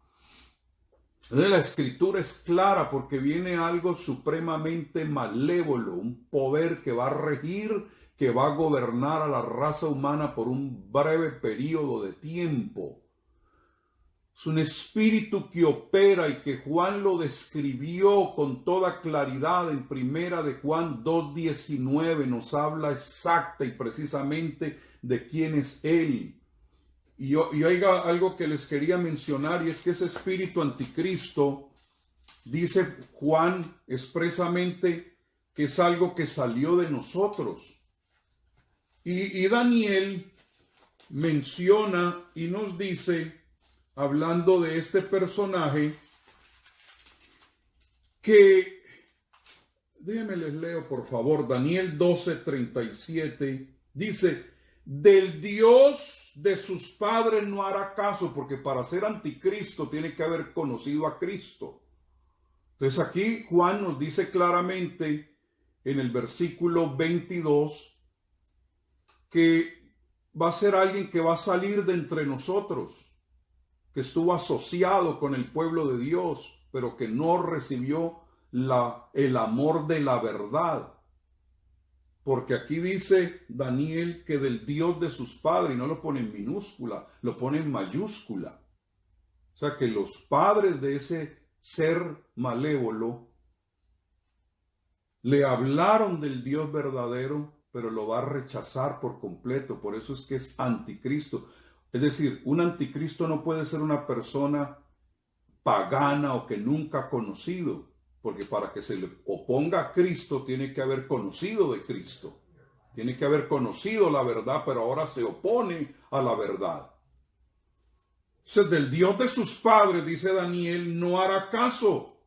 Entonces, la Escritura es clara porque viene algo supremamente malévolo, un poder que va a regir, que va a gobernar a la raza humana por un breve periodo de tiempo. Es un espíritu que opera y que Juan lo describió con toda claridad en Primera de Juan 2:19. Nos habla exacta y precisamente de quién es él. Y oiga algo que les quería mencionar, y es que ese espíritu anticristo, dice Juan expresamente que es algo que salió de nosotros. Y Daniel menciona y nos dice, hablando de este personaje, que, déjenme les leo por favor, Daniel 12:37, dice, del Dios de sus padres no hará caso, porque para ser anticristo tiene que haber conocido a Cristo. Entonces aquí Juan nos dice claramente en el versículo 22 que va a ser alguien que va a salir de entre nosotros, que estuvo asociado con el pueblo de Dios, pero que no recibió el amor de la verdad. Porque aquí dice Daniel que del Dios de sus padres, y no lo pone en minúscula, lo pone en mayúscula. O sea que los padres de ese ser malévolo le hablaron del Dios verdadero, pero lo va a rechazar por completo. Por eso es que es anticristo. Es decir, un anticristo no puede ser una persona pagana o que nunca ha conocido, porque para que se le oponga a Cristo tiene que haber conocido de Cristo. Tiene que haber conocido la verdad, pero ahora se opone a la verdad. Entonces, del Dios de sus padres, dice Daniel, no hará caso,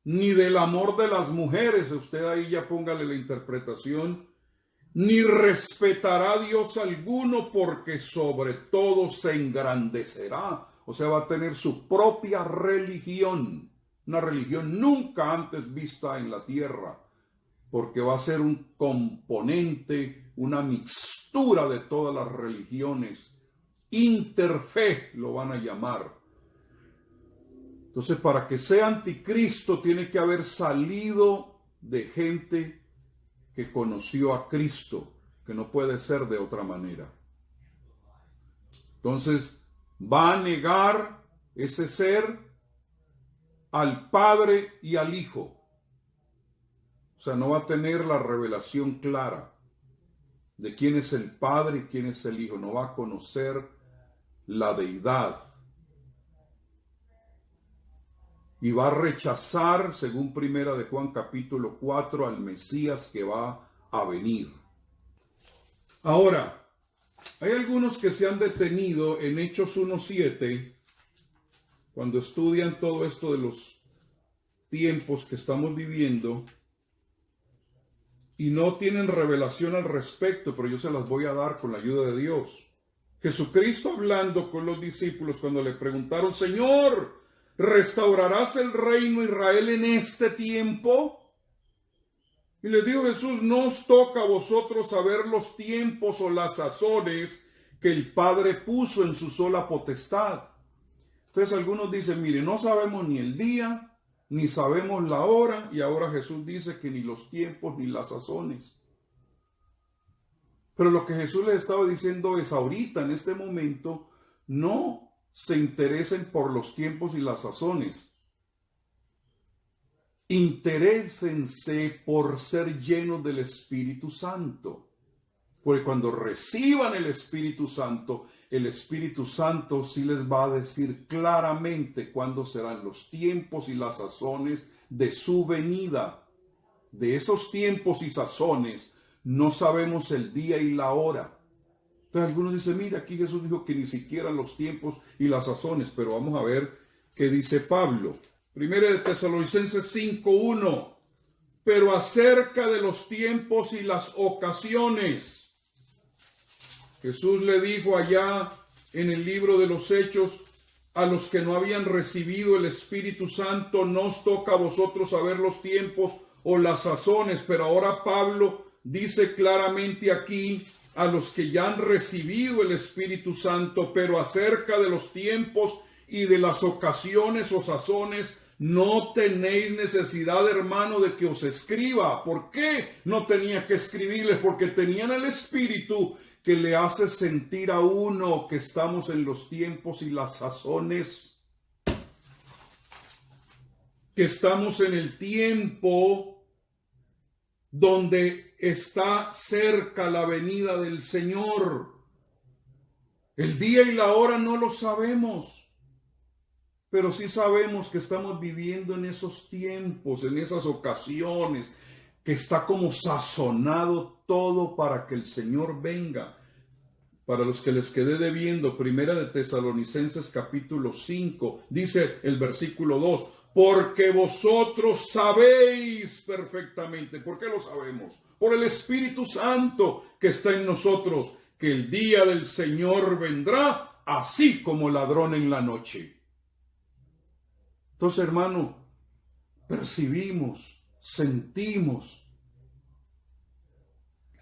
ni del amor de las mujeres. Usted ahí ya póngale la interpretación. Ni respetará a Dios alguno, porque sobre todo se engrandecerá. O sea, va a tener su propia religión. Una religión nunca antes vista en la tierra, porque va a ser un componente, una mixtura de todas las religiones. Interfe lo van a llamar. Entonces, para que sea anticristo tiene que haber salido de gente que conoció a Cristo, que no puede ser de otra manera. Entonces, va a negar ese ser al Padre y al Hijo. O sea, no va a tener la revelación clara de quién es el Padre y quién es el Hijo. No va a conocer la deidad. Y va a rechazar, según Primera de Juan capítulo 4, al Mesías que va a venir. Ahora, hay algunos que se han detenido en Hechos 1:7, cuando estudian todo esto de los tiempos que estamos viviendo, y no tienen revelación al respecto, pero yo se las voy a dar con la ayuda de Dios. Jesucristo hablando con los discípulos cuando le preguntaron, Señor, ¿restaurarás el reino de Israel en este tiempo? Y le dijo Jesús, no os toca a vosotros saber los tiempos o las sazones que el Padre puso en su sola potestad. Entonces algunos dicen, mire, no sabemos ni el día, ni sabemos la hora, y ahora Jesús dice que ni los tiempos ni las sazones. Pero lo que Jesús les estaba diciendo es, ahorita, en este momento, no se interesen por los tiempos y las sazones. Interésense por ser llenos del Espíritu Santo. Porque cuando reciban el Espíritu Santo sí les va a decir claramente cuándo serán los tiempos y las sazones de su venida. De esos tiempos y sazones no sabemos el día y la hora. Entonces algunos dicen, mira, aquí Jesús dijo que ni siquiera los tiempos y las sazones, pero vamos a ver qué dice Pablo. Primera de Tesalonicenses 5:1. pero acerca de los tiempos y las ocasiones. Jesús le dijo allá en el libro de los Hechos a los que no habían recibido el Espíritu Santo: no os toca a vosotros saber los tiempos o las sazones. Pero ahora Pablo dice claramente aquí a los que ya han recibido el Espíritu Santo: pero acerca de los tiempos y de las ocasiones o sazones no tenéis necesidad, hermano, de que os escriba. ¿Por qué no tenía que escribirles? Porque tenían el Espíritu que le hace sentir a uno que estamos en los tiempos y las sazones, que estamos en el tiempo donde está cerca la venida del Señor. El día y la hora no lo sabemos, pero sí sabemos que estamos viviendo en esos tiempos, en esas ocasiones, que está como sazonado todo para que el Señor venga. Para los que les quedé debiendo, Primera de Tesalonicenses capítulo 5, dice el versículo 2, porque vosotros sabéis perfectamente. ¿Por qué lo sabemos? Por el Espíritu Santo que está en nosotros, que el día del Señor vendrá así como ladrón en la noche. Entonces, hermano, percibimos, sentimos,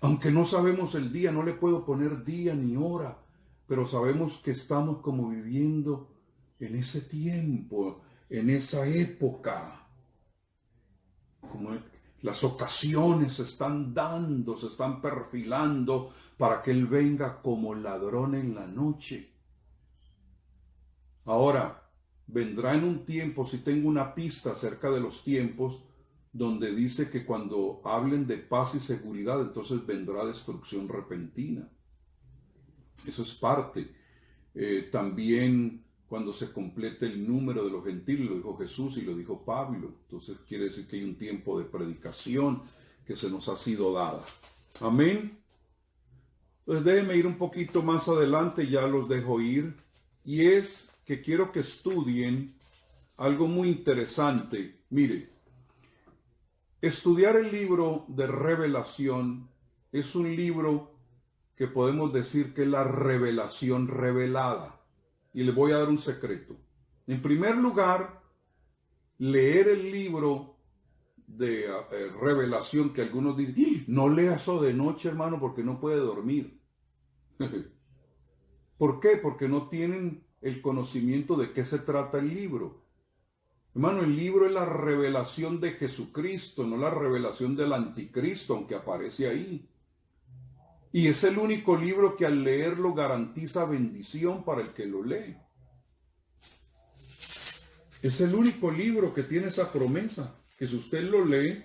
aunque no sabemos el día, no le puedo poner día ni hora, pero sabemos que estamos como viviendo en ese tiempo, en esa época. Como las ocasiones se están dando, se están perfilando para que Él venga como ladrón en la noche. Ahora, vendrá en un tiempo, si tengo una pista acerca de los tiempos, donde dice que cuando hablen de paz y seguridad, entonces vendrá destrucción repentina. Eso es parte. También cuando se complete el número de los gentiles, lo dijo Jesús y lo dijo Pablo. Entonces quiere decir que hay un tiempo de predicación que se nos ha sido dada. Amén. Entonces déjenme ir un poquito más adelante, ya los dejo ir. Y es que quiero que estudien algo muy interesante. Mire, estudiar el libro de Revelación es un libro que podemos decir que es la revelación revelada. Y les voy a dar un secreto. En primer lugar, leer el libro de Revelación, que algunos dicen, no lea eso de noche, hermano, porque no puede dormir. ¿Por qué? Porque no tienen el conocimiento de qué se trata el libro. Hermano, el libro es la revelación de Jesucristo, no la revelación del anticristo, aunque aparece ahí. Y es el único libro que al leerlo garantiza bendición para el que lo lee. Es el único libro que tiene esa promesa, que si usted lo lee,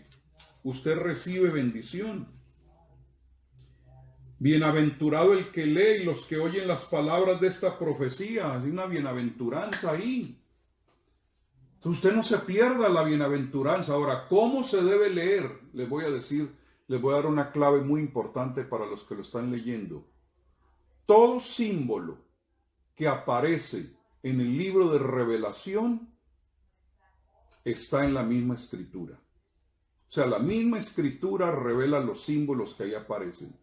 usted recibe bendición. Bienaventurado el que lee y los que oyen las palabras de esta profecía. Hay una bienaventuranza ahí. Entonces usted no se pierda la bienaventuranza. Ahora, ¿cómo se debe leer? Les voy a decir, les voy a dar una clave muy importante para los que lo están leyendo. Todo símbolo que aparece en el libro de Revelación está en la misma escritura. O sea, la misma escritura revela los símbolos que ahí aparecen.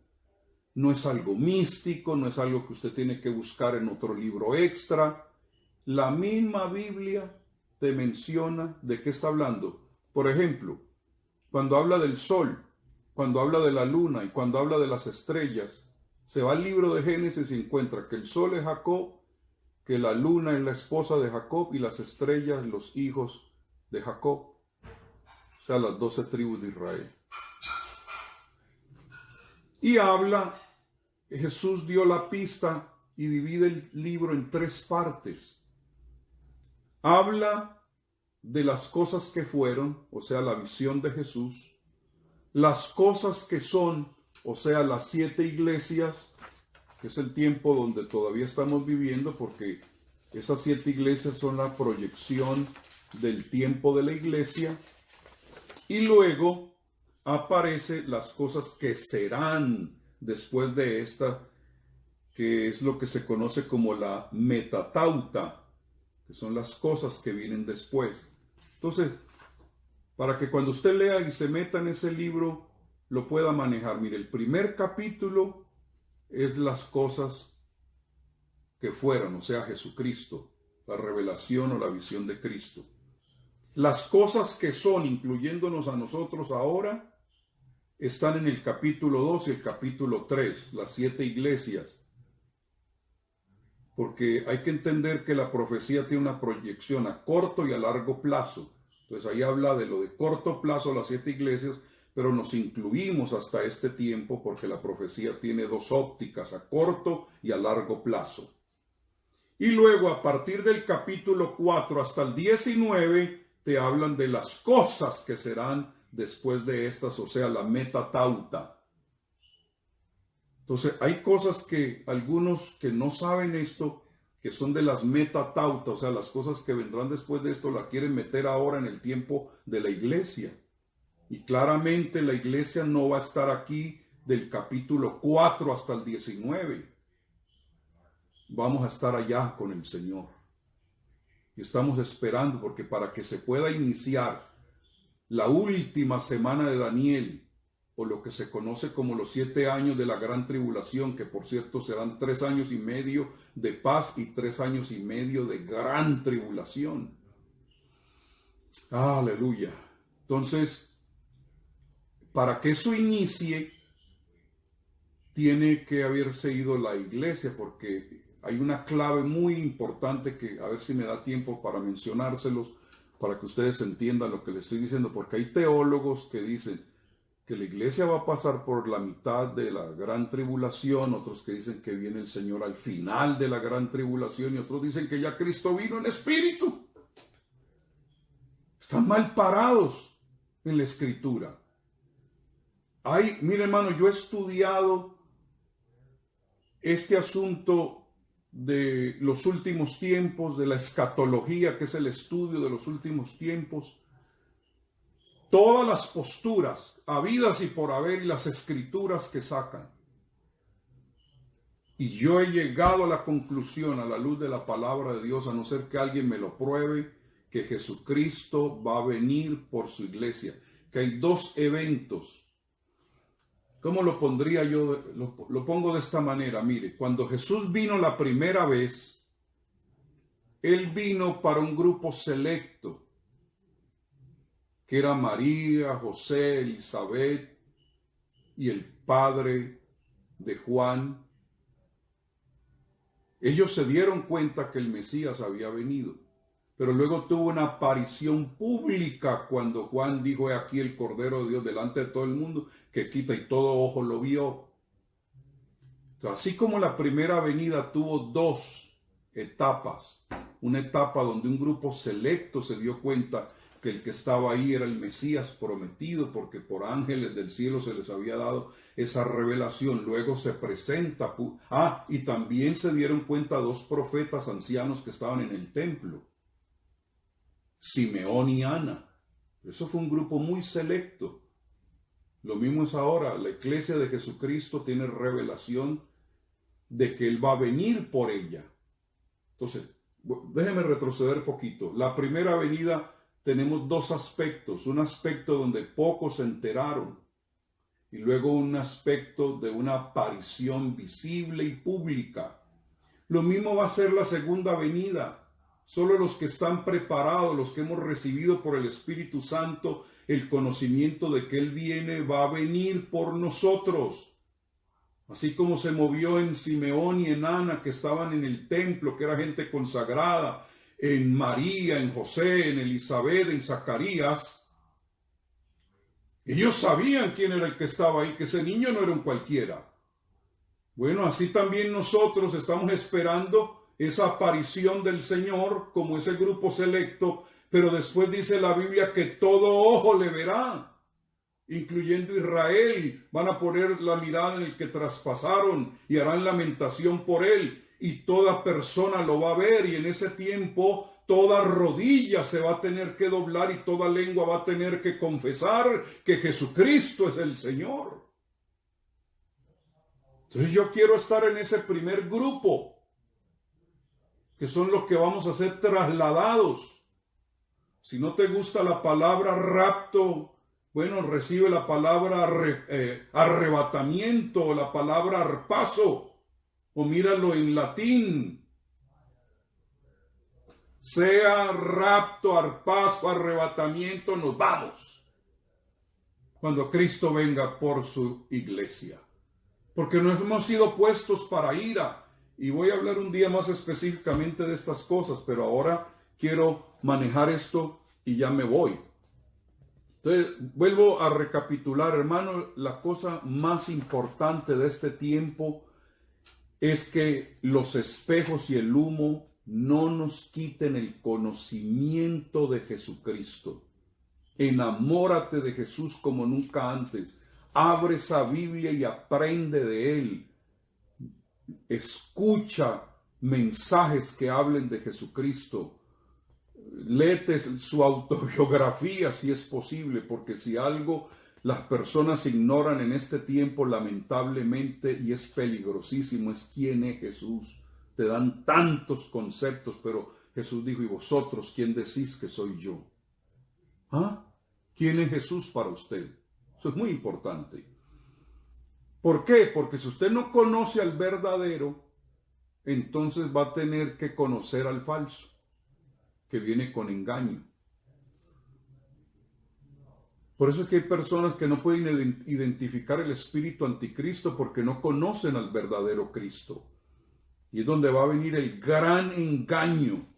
No es algo místico, no es algo que usted tiene que buscar en otro libro extra. La misma Biblia te menciona de qué está hablando. Por ejemplo, cuando habla del sol, cuando habla de la luna y cuando habla de las estrellas, se va al libro de Génesis y encuentra que el sol es Jacob, que la luna es la esposa de Jacob y las estrellas los hijos de Jacob. O sea, las 12 tribus de Israel. Y habla, Jesús dio la pista y divide el libro en 3 partes. Habla de las cosas que fueron, o sea, la visión de Jesús, las cosas que son, o sea, las 7 iglesias, que es el tiempo donde todavía estamos viviendo, porque esas 7 iglesias son la proyección del tiempo de la iglesia, y luego aparece las cosas que serán después de esta, que es lo que se conoce como la metatauta, que son las cosas que vienen después. Entonces, para que cuando usted lea y se meta en ese libro, lo pueda manejar. Mire, el primer capítulo es las cosas que fueron, o sea, Jesucristo, la revelación o la visión de Cristo. Las cosas que son, incluyéndonos a nosotros ahora, están en el capítulo 2 y el capítulo 3, las 7 iglesias. Porque hay que entender que la profecía tiene una proyección a corto y a largo plazo. Entonces ahí habla de lo de corto plazo, las 7 iglesias, pero nos incluimos hasta este tiempo porque la profecía tiene 2 ópticas, a corto y a largo plazo. Y luego a partir del capítulo 4 hasta el 19 te hablan de las cosas que serán después de estas, o sea, la metatauta. Entonces hay cosas que algunos que no saben esto, que son de las metatauta, o sea, las cosas que vendrán después de esto, la quieren meter ahora en el tiempo de la iglesia. Y claramente la iglesia no va a estar aquí del capítulo 4 hasta el 19. Vamos a estar allá con el Señor. Y estamos esperando porque para que se pueda iniciar la última semana de Daniel, o lo que se conoce como los 7 años de la gran tribulación, que por cierto serán 3 años y medio de paz y 3 años y medio de gran tribulación. Aleluya. Entonces, para que eso inicie, tiene que haberse ido la iglesia, porque hay una clave muy importante que a ver si me da tiempo para mencionárselos, para que ustedes entiendan lo que les estoy diciendo, porque hay teólogos que dicen que la iglesia va a pasar por la mitad de la gran tribulación, otros que dicen que viene el Señor al final de la gran tribulación y otros dicen que ya Cristo vino en espíritu. Están mal parados en la escritura. Mire hermano, yo he estudiado este asunto de los últimos tiempos, de la escatología, que es el estudio de los últimos tiempos. Todas las posturas, habidas y por haber, y las escrituras que sacan. Y yo he llegado a la conclusión, a la luz de la palabra de Dios, a no ser que alguien me lo pruebe, que Jesucristo va a venir por su iglesia. Que hay 2 eventos. ¿Cómo lo pondría yo? Lo pongo de esta manera. Mire, cuando Jesús vino la primera vez, Él vino para un grupo selecto, que era María, José, Elizabeth y el padre de Juan. Ellos se dieron cuenta que el Mesías había venido, pero luego tuvo una aparición pública cuando Juan dijo: he aquí el Cordero de Dios delante de todo el mundo, que quita, y todo ojo lo vio. Entonces, así como la primera venida tuvo 2 etapas, una etapa donde un grupo selecto se dio cuenta que el que estaba ahí era el Mesías prometido, porque por ángeles del cielo se les había dado esa revelación. Luego se presenta, y también se dieron cuenta 2 profetas ancianos que estaban en el templo, Simeón y Ana. Eso fue un grupo muy selecto. Lo mismo es ahora. La iglesia de Jesucristo tiene revelación de que Él va a venir por ella. Entonces, déjeme retroceder poquito. La primera venida tenemos 2 aspectos. Un aspecto donde pocos se enteraron, y luego un aspecto de una aparición visible y pública. Lo mismo va a ser la segunda venida. Solo los que están preparados, los que hemos recibido por el Espíritu Santo el conocimiento de que Él viene, va a venir por nosotros. Así como se movió en Simeón y en Ana, que estaban en el templo, que era gente consagrada, en María, en José, en Elizabeth, en Zacarías. Ellos sabían quién era el que estaba ahí, que ese niño no era un cualquiera. Bueno, así también nosotros estamos esperando esa aparición del Señor como ese grupo selecto, pero después dice la Biblia que todo ojo le verá, incluyendo Israel. Van a poner la mirada en el que traspasaron y harán lamentación por él, y toda persona lo va a ver, y en ese tiempo toda rodilla se va a tener que doblar y toda lengua va a tener que confesar que Jesucristo es el Señor. Entonces yo quiero estar en ese primer grupo, que son los que vamos a ser trasladados. Si no te gusta la palabra rapto, bueno, recibe la palabra arrebatamiento o la palabra arpazo, o míralo en latín. Sea rapto, arpazo, arrebatamiento, nos vamos cuando Cristo venga por su iglesia. Porque no hemos sido puestos para ira. Y voy a hablar un día más específicamente de estas cosas, pero ahora quiero manejar esto y ya me voy. Entonces, vuelvo a recapitular, hermano, la cosa más importante de este tiempo es que los espejos y el humo no nos quiten el conocimiento de Jesucristo. Enamórate de Jesús como nunca antes. Abre esa Biblia y aprende de Él. Escucha mensajes que hablen de Jesucristo. Léete su autobiografía si es posible, porque si algo las personas ignoran en este tiempo, lamentablemente, y es peligrosísimo, es quién es Jesús. Te dan tantos conceptos, pero Jesús dijo, ¿y vosotros quién decís que soy yo? ¿Ah? ¿Quién es Jesús para usted? Eso es muy importante. ¿Por qué? Porque si usted no conoce al verdadero, entonces va a tener que conocer al falso, que viene con engaño. Por eso es que hay personas que no pueden identificar el espíritu anticristo porque no conocen al verdadero Cristo. Y es donde va a venir el gran engaño.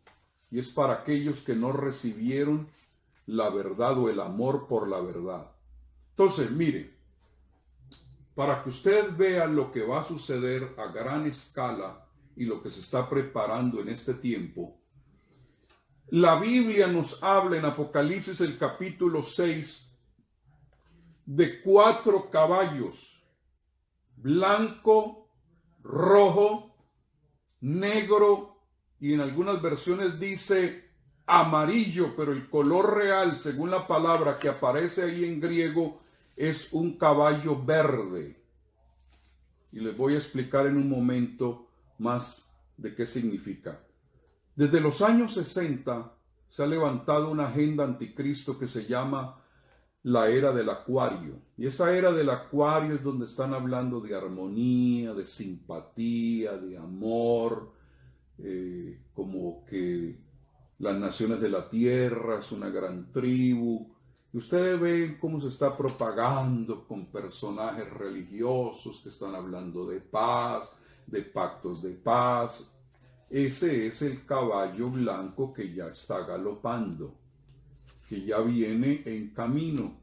Y es para aquellos que no recibieron la verdad o el amor por la verdad. Entonces, mire, para que usted vea lo que va a suceder a gran escala y lo que se está preparando en este tiempo, la Biblia nos habla en Apocalipsis el capítulo 6 de 4 caballos, blanco, rojo, negro y en algunas versiones dice amarillo, pero el color real, según la palabra que aparece ahí en griego, es un caballo verde. Y les voy a explicar en un momento más de qué significa. Desde los años 60 se ha levantado una agenda anticristo que se llama la era del acuario. Y esa era del acuario es donde están hablando de armonía, de simpatía, de amor, como que las naciones de la tierra es una gran tribu. Y ustedes ven cómo se está propagando con personajes religiosos que están hablando de paz, de pactos de paz. Ese es el caballo blanco que ya está galopando, que ya viene en camino.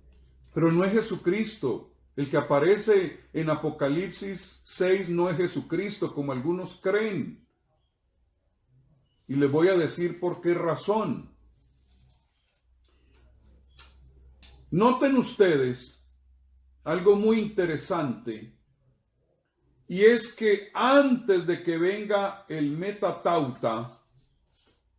Pero no es Jesucristo. El que aparece en Apocalipsis 6 no es Jesucristo, como algunos creen. Y les voy a decir por qué razón. Noten ustedes algo muy interesante, y es que antes de que venga el metatauta,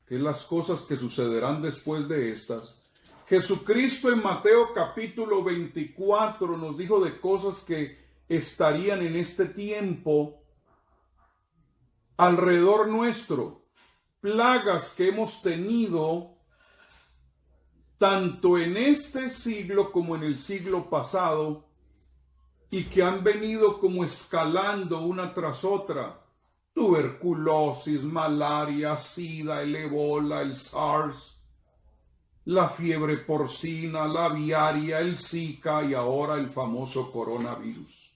que es las cosas que sucederán después de estas, Jesucristo en Mateo capítulo 24 nos dijo de cosas que estarían en este tiempo alrededor nuestro, plagas que hemos tenido tanto en este siglo como en el siglo pasado, y que han venido como escalando una tras otra. Tuberculosis, malaria, sida, el ébola, el SARS, la fiebre porcina, la aviaria, el Zika y ahora el famoso coronavirus.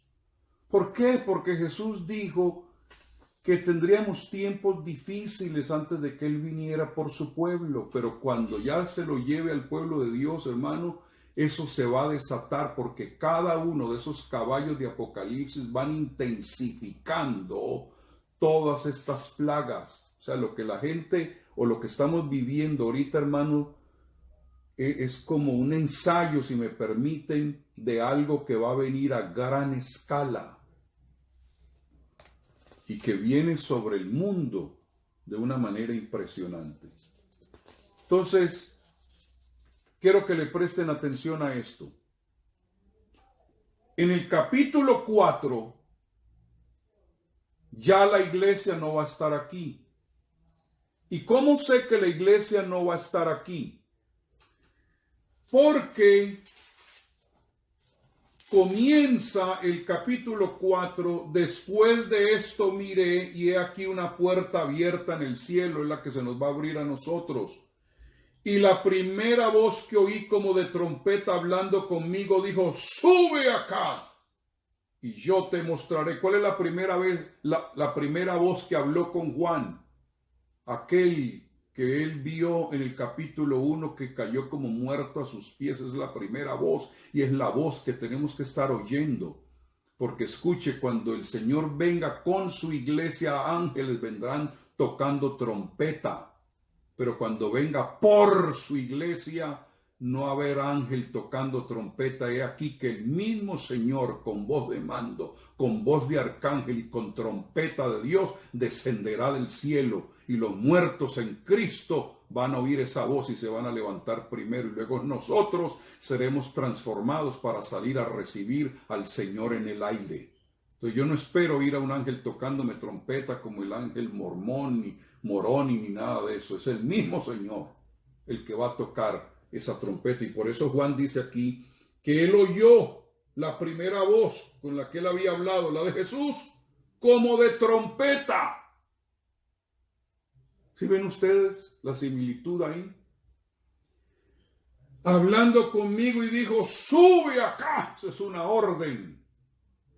¿Por qué? Porque Jesús dijo que tendríamos tiempos difíciles antes de que Él viniera por su pueblo, pero cuando ya se lo lleve al pueblo de Dios, hermano, eso se va a desatar, porque cada uno de esos caballos de Apocalipsis van intensificando todas estas plagas. O sea, lo que la gente o lo que estamos viviendo ahorita, hermano, es como un ensayo, si me permiten, de algo que va a venir a gran escala y que viene sobre el mundo de una manera impresionante. Entonces, quiero que le presten atención a esto. En el capítulo 4, ya la iglesia no va a estar aquí. ¿Y cómo sé que la iglesia no va a estar aquí? porque comienza el capítulo 4, después de esto miré y he aquí una puerta abierta en el cielo, es la que se nos va a abrir a nosotros. Y la primera voz que oí como de trompeta hablando conmigo dijo, sube acá y yo te mostraré. ¿Cuál es la primera vez, la primera voz que habló con Juan? Aquel que él vio en el capítulo 1 que cayó como muerto a sus pies. Es la primera voz y es la voz que tenemos que estar oyendo. Porque escuche, cuando el Señor venga con su iglesia, ángeles vendrán tocando trompeta. Pero cuando venga por su iglesia, no habrá ángel tocando trompeta. He aquí que el mismo Señor, con voz de mando, con voz de arcángel y con trompeta de Dios, descenderá del cielo. Y los muertos en Cristo van a oír esa voz y se van a levantar primero. Y luego nosotros seremos transformados para salir a recibir al Señor en el aire. Entonces yo no espero ir a un ángel tocándome trompeta como el ángel Mormón, ni Moroni, ni nada de eso. Es el mismo Señor el que va a tocar esa trompeta. Y por eso Juan dice aquí que él oyó la primera voz con la que él había hablado, la de Jesús, como de trompeta. ¿Sí ven ustedes la similitud ahí? Hablando conmigo y dijo, sube acá. Esa es una orden.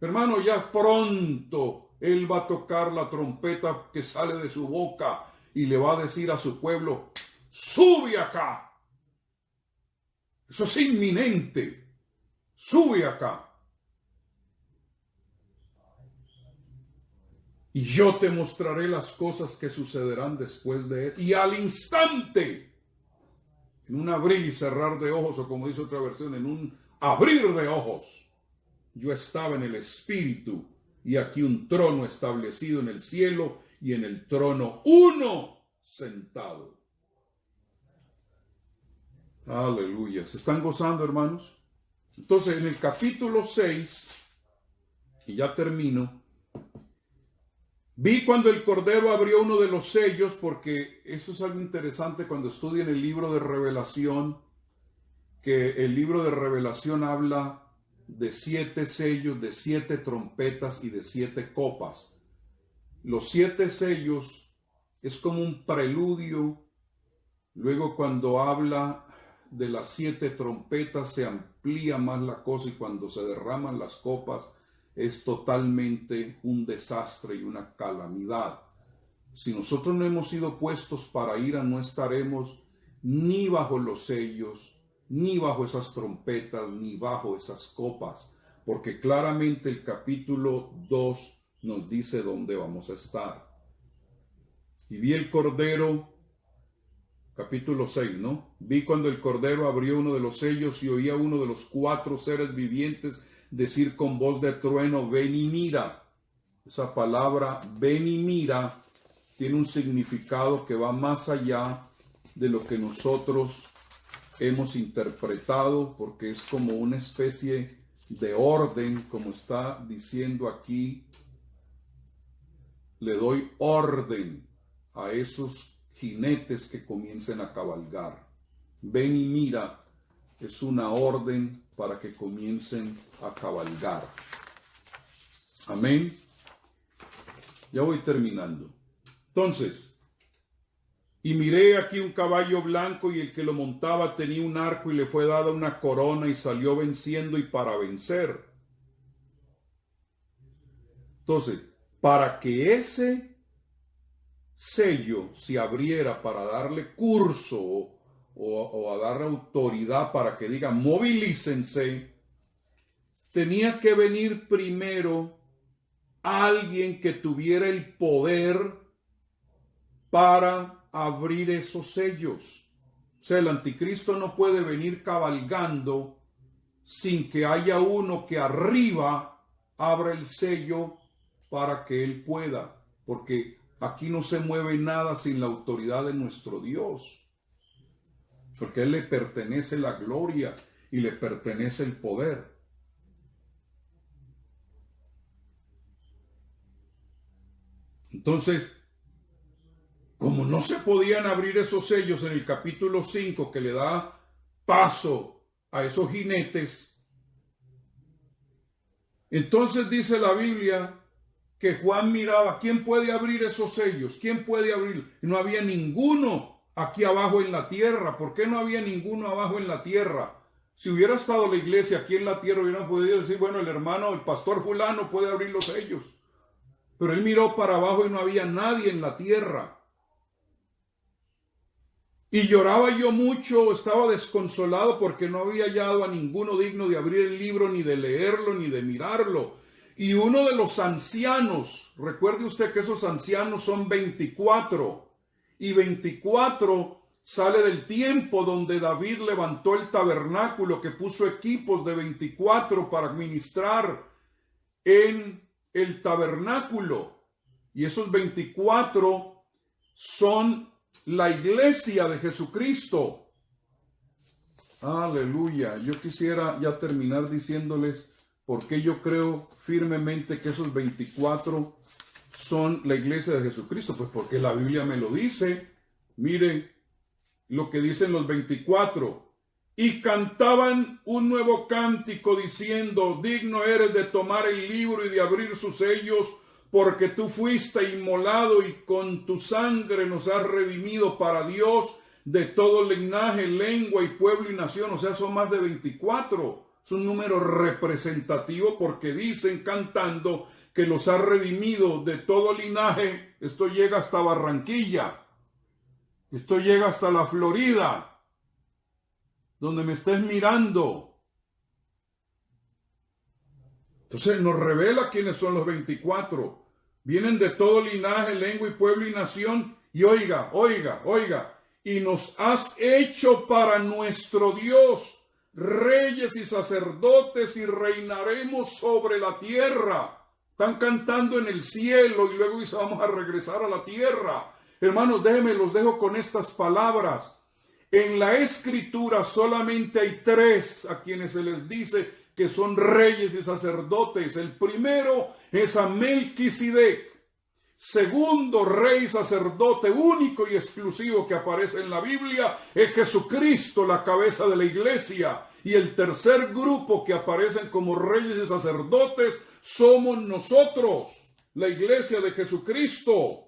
Hermano, ya pronto él va a tocar la trompeta que sale de su boca y le va a decir a su pueblo, sube acá. Eso es inminente. Sube acá. Y yo te mostraré las cosas que sucederán después de él. Y al instante, en un abrir y cerrar de ojos, o como dice otra versión, en un abrir de ojos, yo estaba en el Espíritu, y aquí un trono establecido en el cielo, y en el trono uno sentado. Aleluya. ¿Se están gozando, hermanos? Entonces, en el capítulo 6, y ya termino, vi cuando el Cordero abrió uno de los sellos, porque eso es algo interesante cuando estudian el libro de Revelación, que el libro de Revelación habla de 7 sellos, de 7 trompetas y de 7 copas. Los 7 sellos es como un preludio. Luego cuando habla de las 7 trompetas se amplía más la cosa, y cuando se derraman las copas es totalmente un desastre y una calamidad. Si nosotros no hemos sido puestos para ira, no estaremos ni bajo los sellos, ni bajo esas trompetas, ni bajo esas copas, porque claramente el capítulo 2 nos dice dónde vamos a estar. Y vi el Cordero, capítulo 6, ¿no? Vi cuando el Cordero abrió uno de los sellos y oía uno de los 4 seres vivientes decir con voz de trueno, ven y mira. Esa palabra ven y mira tiene un significado que va más allá de lo que nosotros hemos interpretado, porque es como una especie de orden, como está diciendo aquí, le doy orden a esos jinetes que comiencen a cabalgar. Ven y mira es una orden para que comiencen a cabalgar. Amén. Ya voy terminando. Entonces, y miré aquí un caballo blanco, y el que lo montaba tenía un arco, y le fue dada una corona, y salió venciendo y para vencer. Entonces, para que ese sello se abriera para darle curso o a dar autoridad para que diga movilícense, tenía que venir primero alguien que tuviera el poder para abrir esos sellos. O sea, el anticristo no puede venir cabalgando sin que haya uno que arriba abra el sello para que él pueda, porque aquí no se mueve nada sin la autoridad de nuestro Dios, porque a él le pertenece la gloria y le pertenece el poder. Entonces, como no se podían abrir esos sellos en el capítulo 5, que le da paso a esos jinetes. Entonces dice la Biblia que Juan miraba, ¿quién puede abrir esos sellos? ¿Quién puede abrir? No había ninguno aquí abajo en la tierra. ¿Por qué no había ninguno abajo en la tierra? Si hubiera estado la iglesia aquí en la tierra, hubieran podido decir, bueno, el hermano, el pastor fulano puede abrir los sellos. Pero él miró para abajo y no había nadie en la tierra. Y lloraba yo mucho, estaba desconsolado porque no había hallado a ninguno digno de abrir el libro, ni de leerlo, ni de mirarlo. Y uno de los ancianos, recuerde usted que esos ancianos son 24, y 24 sale del tiempo donde David levantó el tabernáculo, que puso equipos de 24 para ministrar en el tabernáculo. Y esos 24 son la iglesia de Jesucristo. Aleluya. Yo quisiera ya terminar diciéndoles por qué yo creo firmemente que esos 24 son la iglesia de Jesucristo. Pues porque la Biblia me lo dice. Miren lo que dicen los 24. Y cantaban un nuevo cántico diciendo, digno eres de tomar el libro y de abrir sus sellos, porque tú fuiste inmolado y con tu sangre nos has redimido para Dios de todo linaje, lengua y pueblo y nación. O sea, son más de 24. Es un número representativo porque dicen cantando que los ha redimido de todo linaje. Esto llega hasta Barranquilla. Esto llega hasta la Florida, donde me estés mirando. Entonces nos revela quiénes son los 24. Vienen de todo linaje, lengua y pueblo y nación. Y oiga, y nos has hecho para nuestro Dios reyes y sacerdotes y reinaremos sobre la tierra. Están cantando en el cielo y luego dice, vamos a regresar a la tierra. Hermanos, déjenme, los dejo con estas palabras. En la Escritura solamente hay 3 a quienes se les dice que son reyes y sacerdotes. El primero es a Melquisedec. Segundo rey sacerdote único y exclusivo que aparece en la Biblia es Jesucristo, la cabeza de la iglesia. Y el tercer grupo que aparecen como reyes y sacerdotes somos nosotros, la iglesia de Jesucristo.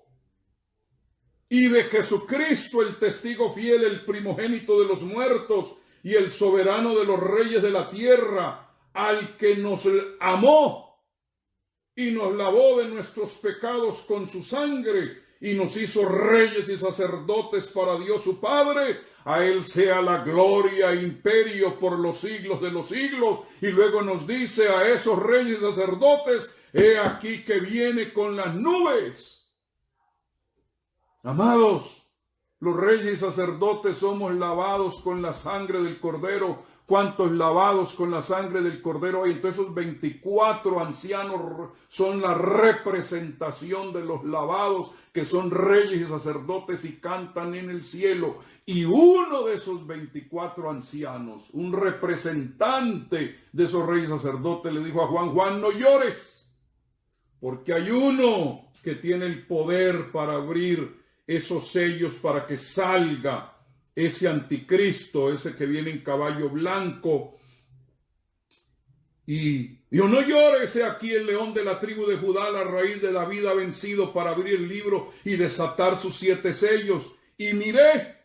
Y de Jesucristo, el testigo fiel, el primogénito de los muertos y el soberano de los reyes de la tierra, al que nos amó y nos lavó de nuestros pecados con su sangre y nos hizo reyes y sacerdotes para Dios su Padre. A él sea la gloria e imperio por los siglos de los siglos. Y luego nos dice a esos reyes y sacerdotes, he aquí que viene con las nubes. Amados, los reyes y sacerdotes somos lavados con la sangre del Cordero. ¿Cuántos lavados con la sangre del Cordero hay? Entonces esos 24 ancianos son la representación de los lavados, que son reyes y sacerdotes y cantan en el cielo. Y uno de esos 24 ancianos, un representante de esos reyes y sacerdotes, le dijo a Juan, Juan, no llores, porque hay uno que tiene el poder para abrir esos sellos para que salga ese anticristo, ese que viene en caballo blanco. Y yo no llores, he aquí el león de la tribu de Judá, la raíz de David, ha vencido para abrir el libro y desatar sus 7 sellos. Y miré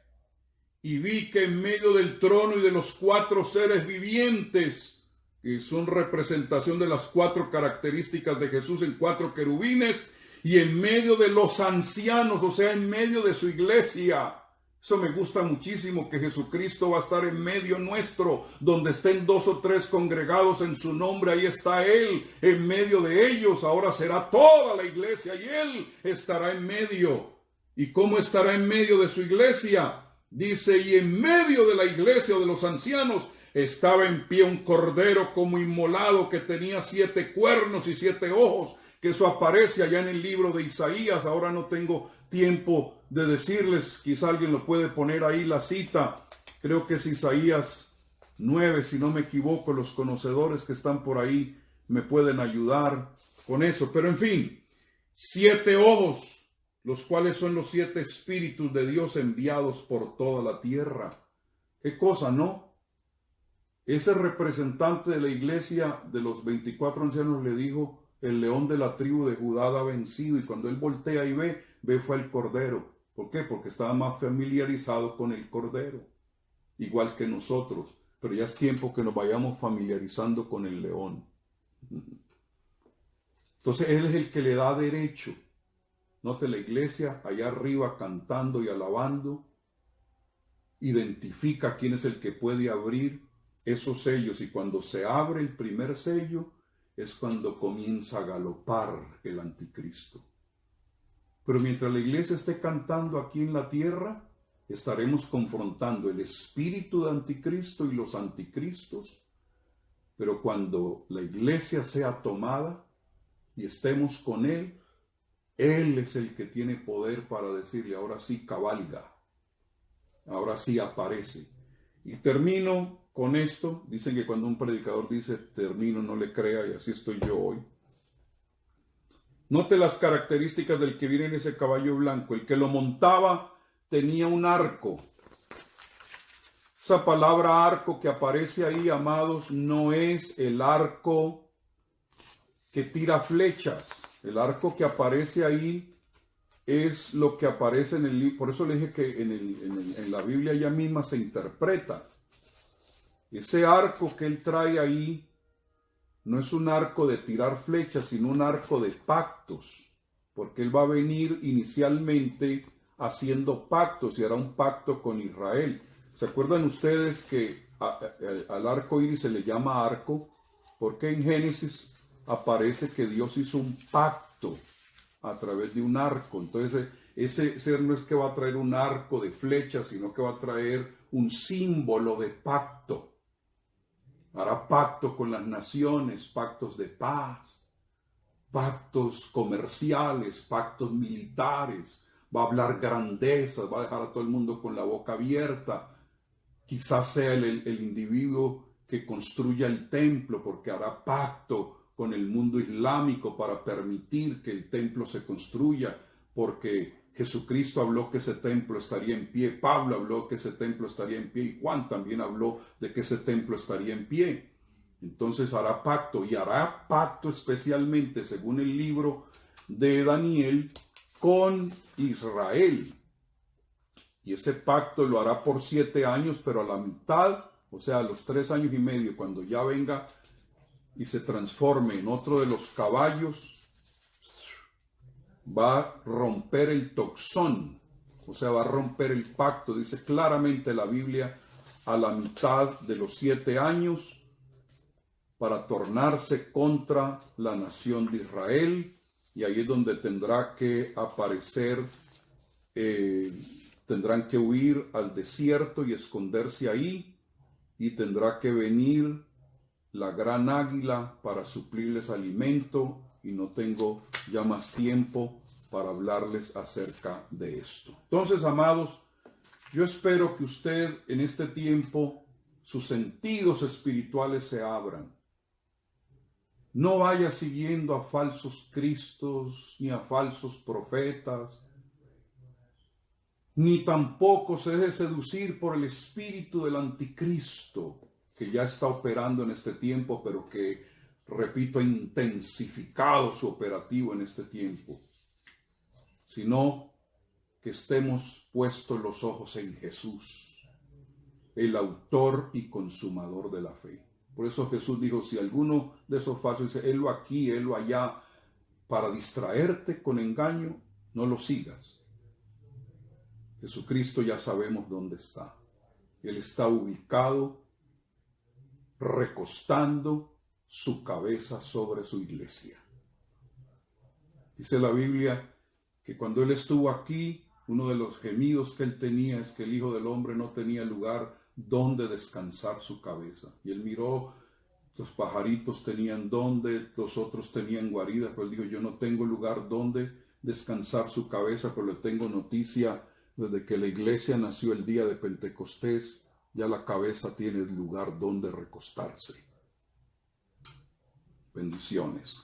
y vi que en medio del trono y de los 4 seres vivientes, que son representación de las 4 características de Jesús en 4 querubines, y en medio de los ancianos, o sea, en medio de su iglesia. Eso me gusta muchísimo, que Jesucristo va a estar en medio nuestro, donde estén 2 o 3 congregados en su nombre, ahí está Él, en medio de ellos. Ahora será toda la iglesia y Él estará en medio. ¿Y cómo estará en medio de su iglesia? Dice, y en medio de la iglesia o de los ancianos estaba en pie un cordero como inmolado, que tenía 7 cuernos y 7 ojos, que eso aparece allá en el libro de Isaías. Ahora no tengo tiempo de decirles, quizá alguien lo puede poner ahí la cita, creo que es Isaías 9, si no me equivoco. Los conocedores que están por ahí me pueden ayudar con eso, pero en fin, 7 ojos, los cuales son los 7 espíritus de Dios enviados por toda la tierra. ¿Qué cosa, no? Ese representante de la iglesia de los 24 ancianos le dijo, el león de la tribu de Judá ha vencido, y cuando él voltea y ve fue el cordero. ¿Por qué? Porque estaba más familiarizado con el cordero, igual que nosotros, pero ya es tiempo que nos vayamos familiarizando con el león. Entonces él es el que le da derecho. Note la iglesia allá arriba cantando y alabando, identifica quién es el que puede abrir esos sellos, y cuando se abre el primer sello es cuando comienza a galopar el anticristo. Pero mientras la iglesia esté cantando aquí en la tierra, estaremos confrontando el espíritu de anticristo y los anticristos. Pero cuando la iglesia sea tomada y estemos con él es el que tiene poder para decirle, ahora sí cabalga, ahora sí aparece. Y termino con esto. Dicen que cuando un predicador dice termino, no le crea, y así estoy yo hoy. Note las características del que viene en ese caballo blanco. El que lo montaba tenía un arco. Esa palabra arco que aparece ahí, amados, no es el arco que tira flechas. El arco que aparece ahí es lo que aparece en el libro. Por eso le dije que en la Biblia ya misma se interpreta. Ese arco que él trae ahí no es un arco de tirar flechas, sino un arco de pactos, porque él va a venir inicialmente haciendo pactos, y hará un pacto con Israel. ¿Se acuerdan ustedes que al arco iris se le llama arco? Porque en Génesis aparece que Dios hizo un pacto a través de un arco. Entonces ese ser no es que va a traer un arco de flechas, sino que va a traer un símbolo de pacto. Hará pacto con las naciones, pactos de paz, pactos comerciales, pactos militares. Va a hablar grandezas, va a dejar a todo el mundo con la boca abierta. Quizás sea el individuo que construya el templo, porque hará pacto con el mundo islámico para permitir que el templo se construya, porque Jesucristo habló que ese templo estaría en pie, Pablo habló que ese templo estaría en pie, y Juan también habló de que ese templo estaría en pie. Entonces hará pacto, y hará pacto especialmente, según el libro de Daniel, con Israel. Y ese pacto lo hará por 7 años, pero a la mitad, o sea, a los 3 años y medio, cuando ya venga y se transforme en otro de los caballos, va a romper el toxón, o sea, va a romper el pacto. Dice claramente la Biblia, a la mitad de los 7 años, para tornarse contra la nación de Israel, y ahí es donde tendrá que aparecer, tendrán que huir al desierto y esconderse ahí, y tendrá que venir la gran águila para suplirles alimento, y no tengo ya más tiempo para hablarles acerca de esto. Entonces, amados, yo espero que usted en este tiempo sus sentidos espirituales se abran. No vaya siguiendo a falsos cristos ni a falsos profetas, ni tampoco se deje seducir por el espíritu del anticristo que ya está operando en este tiempo, pero que, repito, ha intensificado su operativo en este tiempo, sino que estemos puestos los ojos en Jesús, el autor y consumador de la fe. Por eso Jesús dijo, si alguno de esos falsos dice, helo aquí, helo allá, para distraerte con engaño, no lo sigas. Jesucristo ya sabemos dónde está. Él está ubicado, recostando su cabeza sobre su iglesia. Dice la Biblia que cuando Él estuvo aquí, uno de los gemidos que Él tenía es que el Hijo del Hombre no tenía lugar donde descansar su cabeza. Y Él miró, los pajaritos tenían donde, los otros tenían guaridas, pero Él dijo, yo no tengo lugar donde descansar su cabeza, pero le tengo noticia. Desde que la iglesia nació el día de Pentecostés, ya la cabeza tiene lugar donde recostarse. Bendiciones.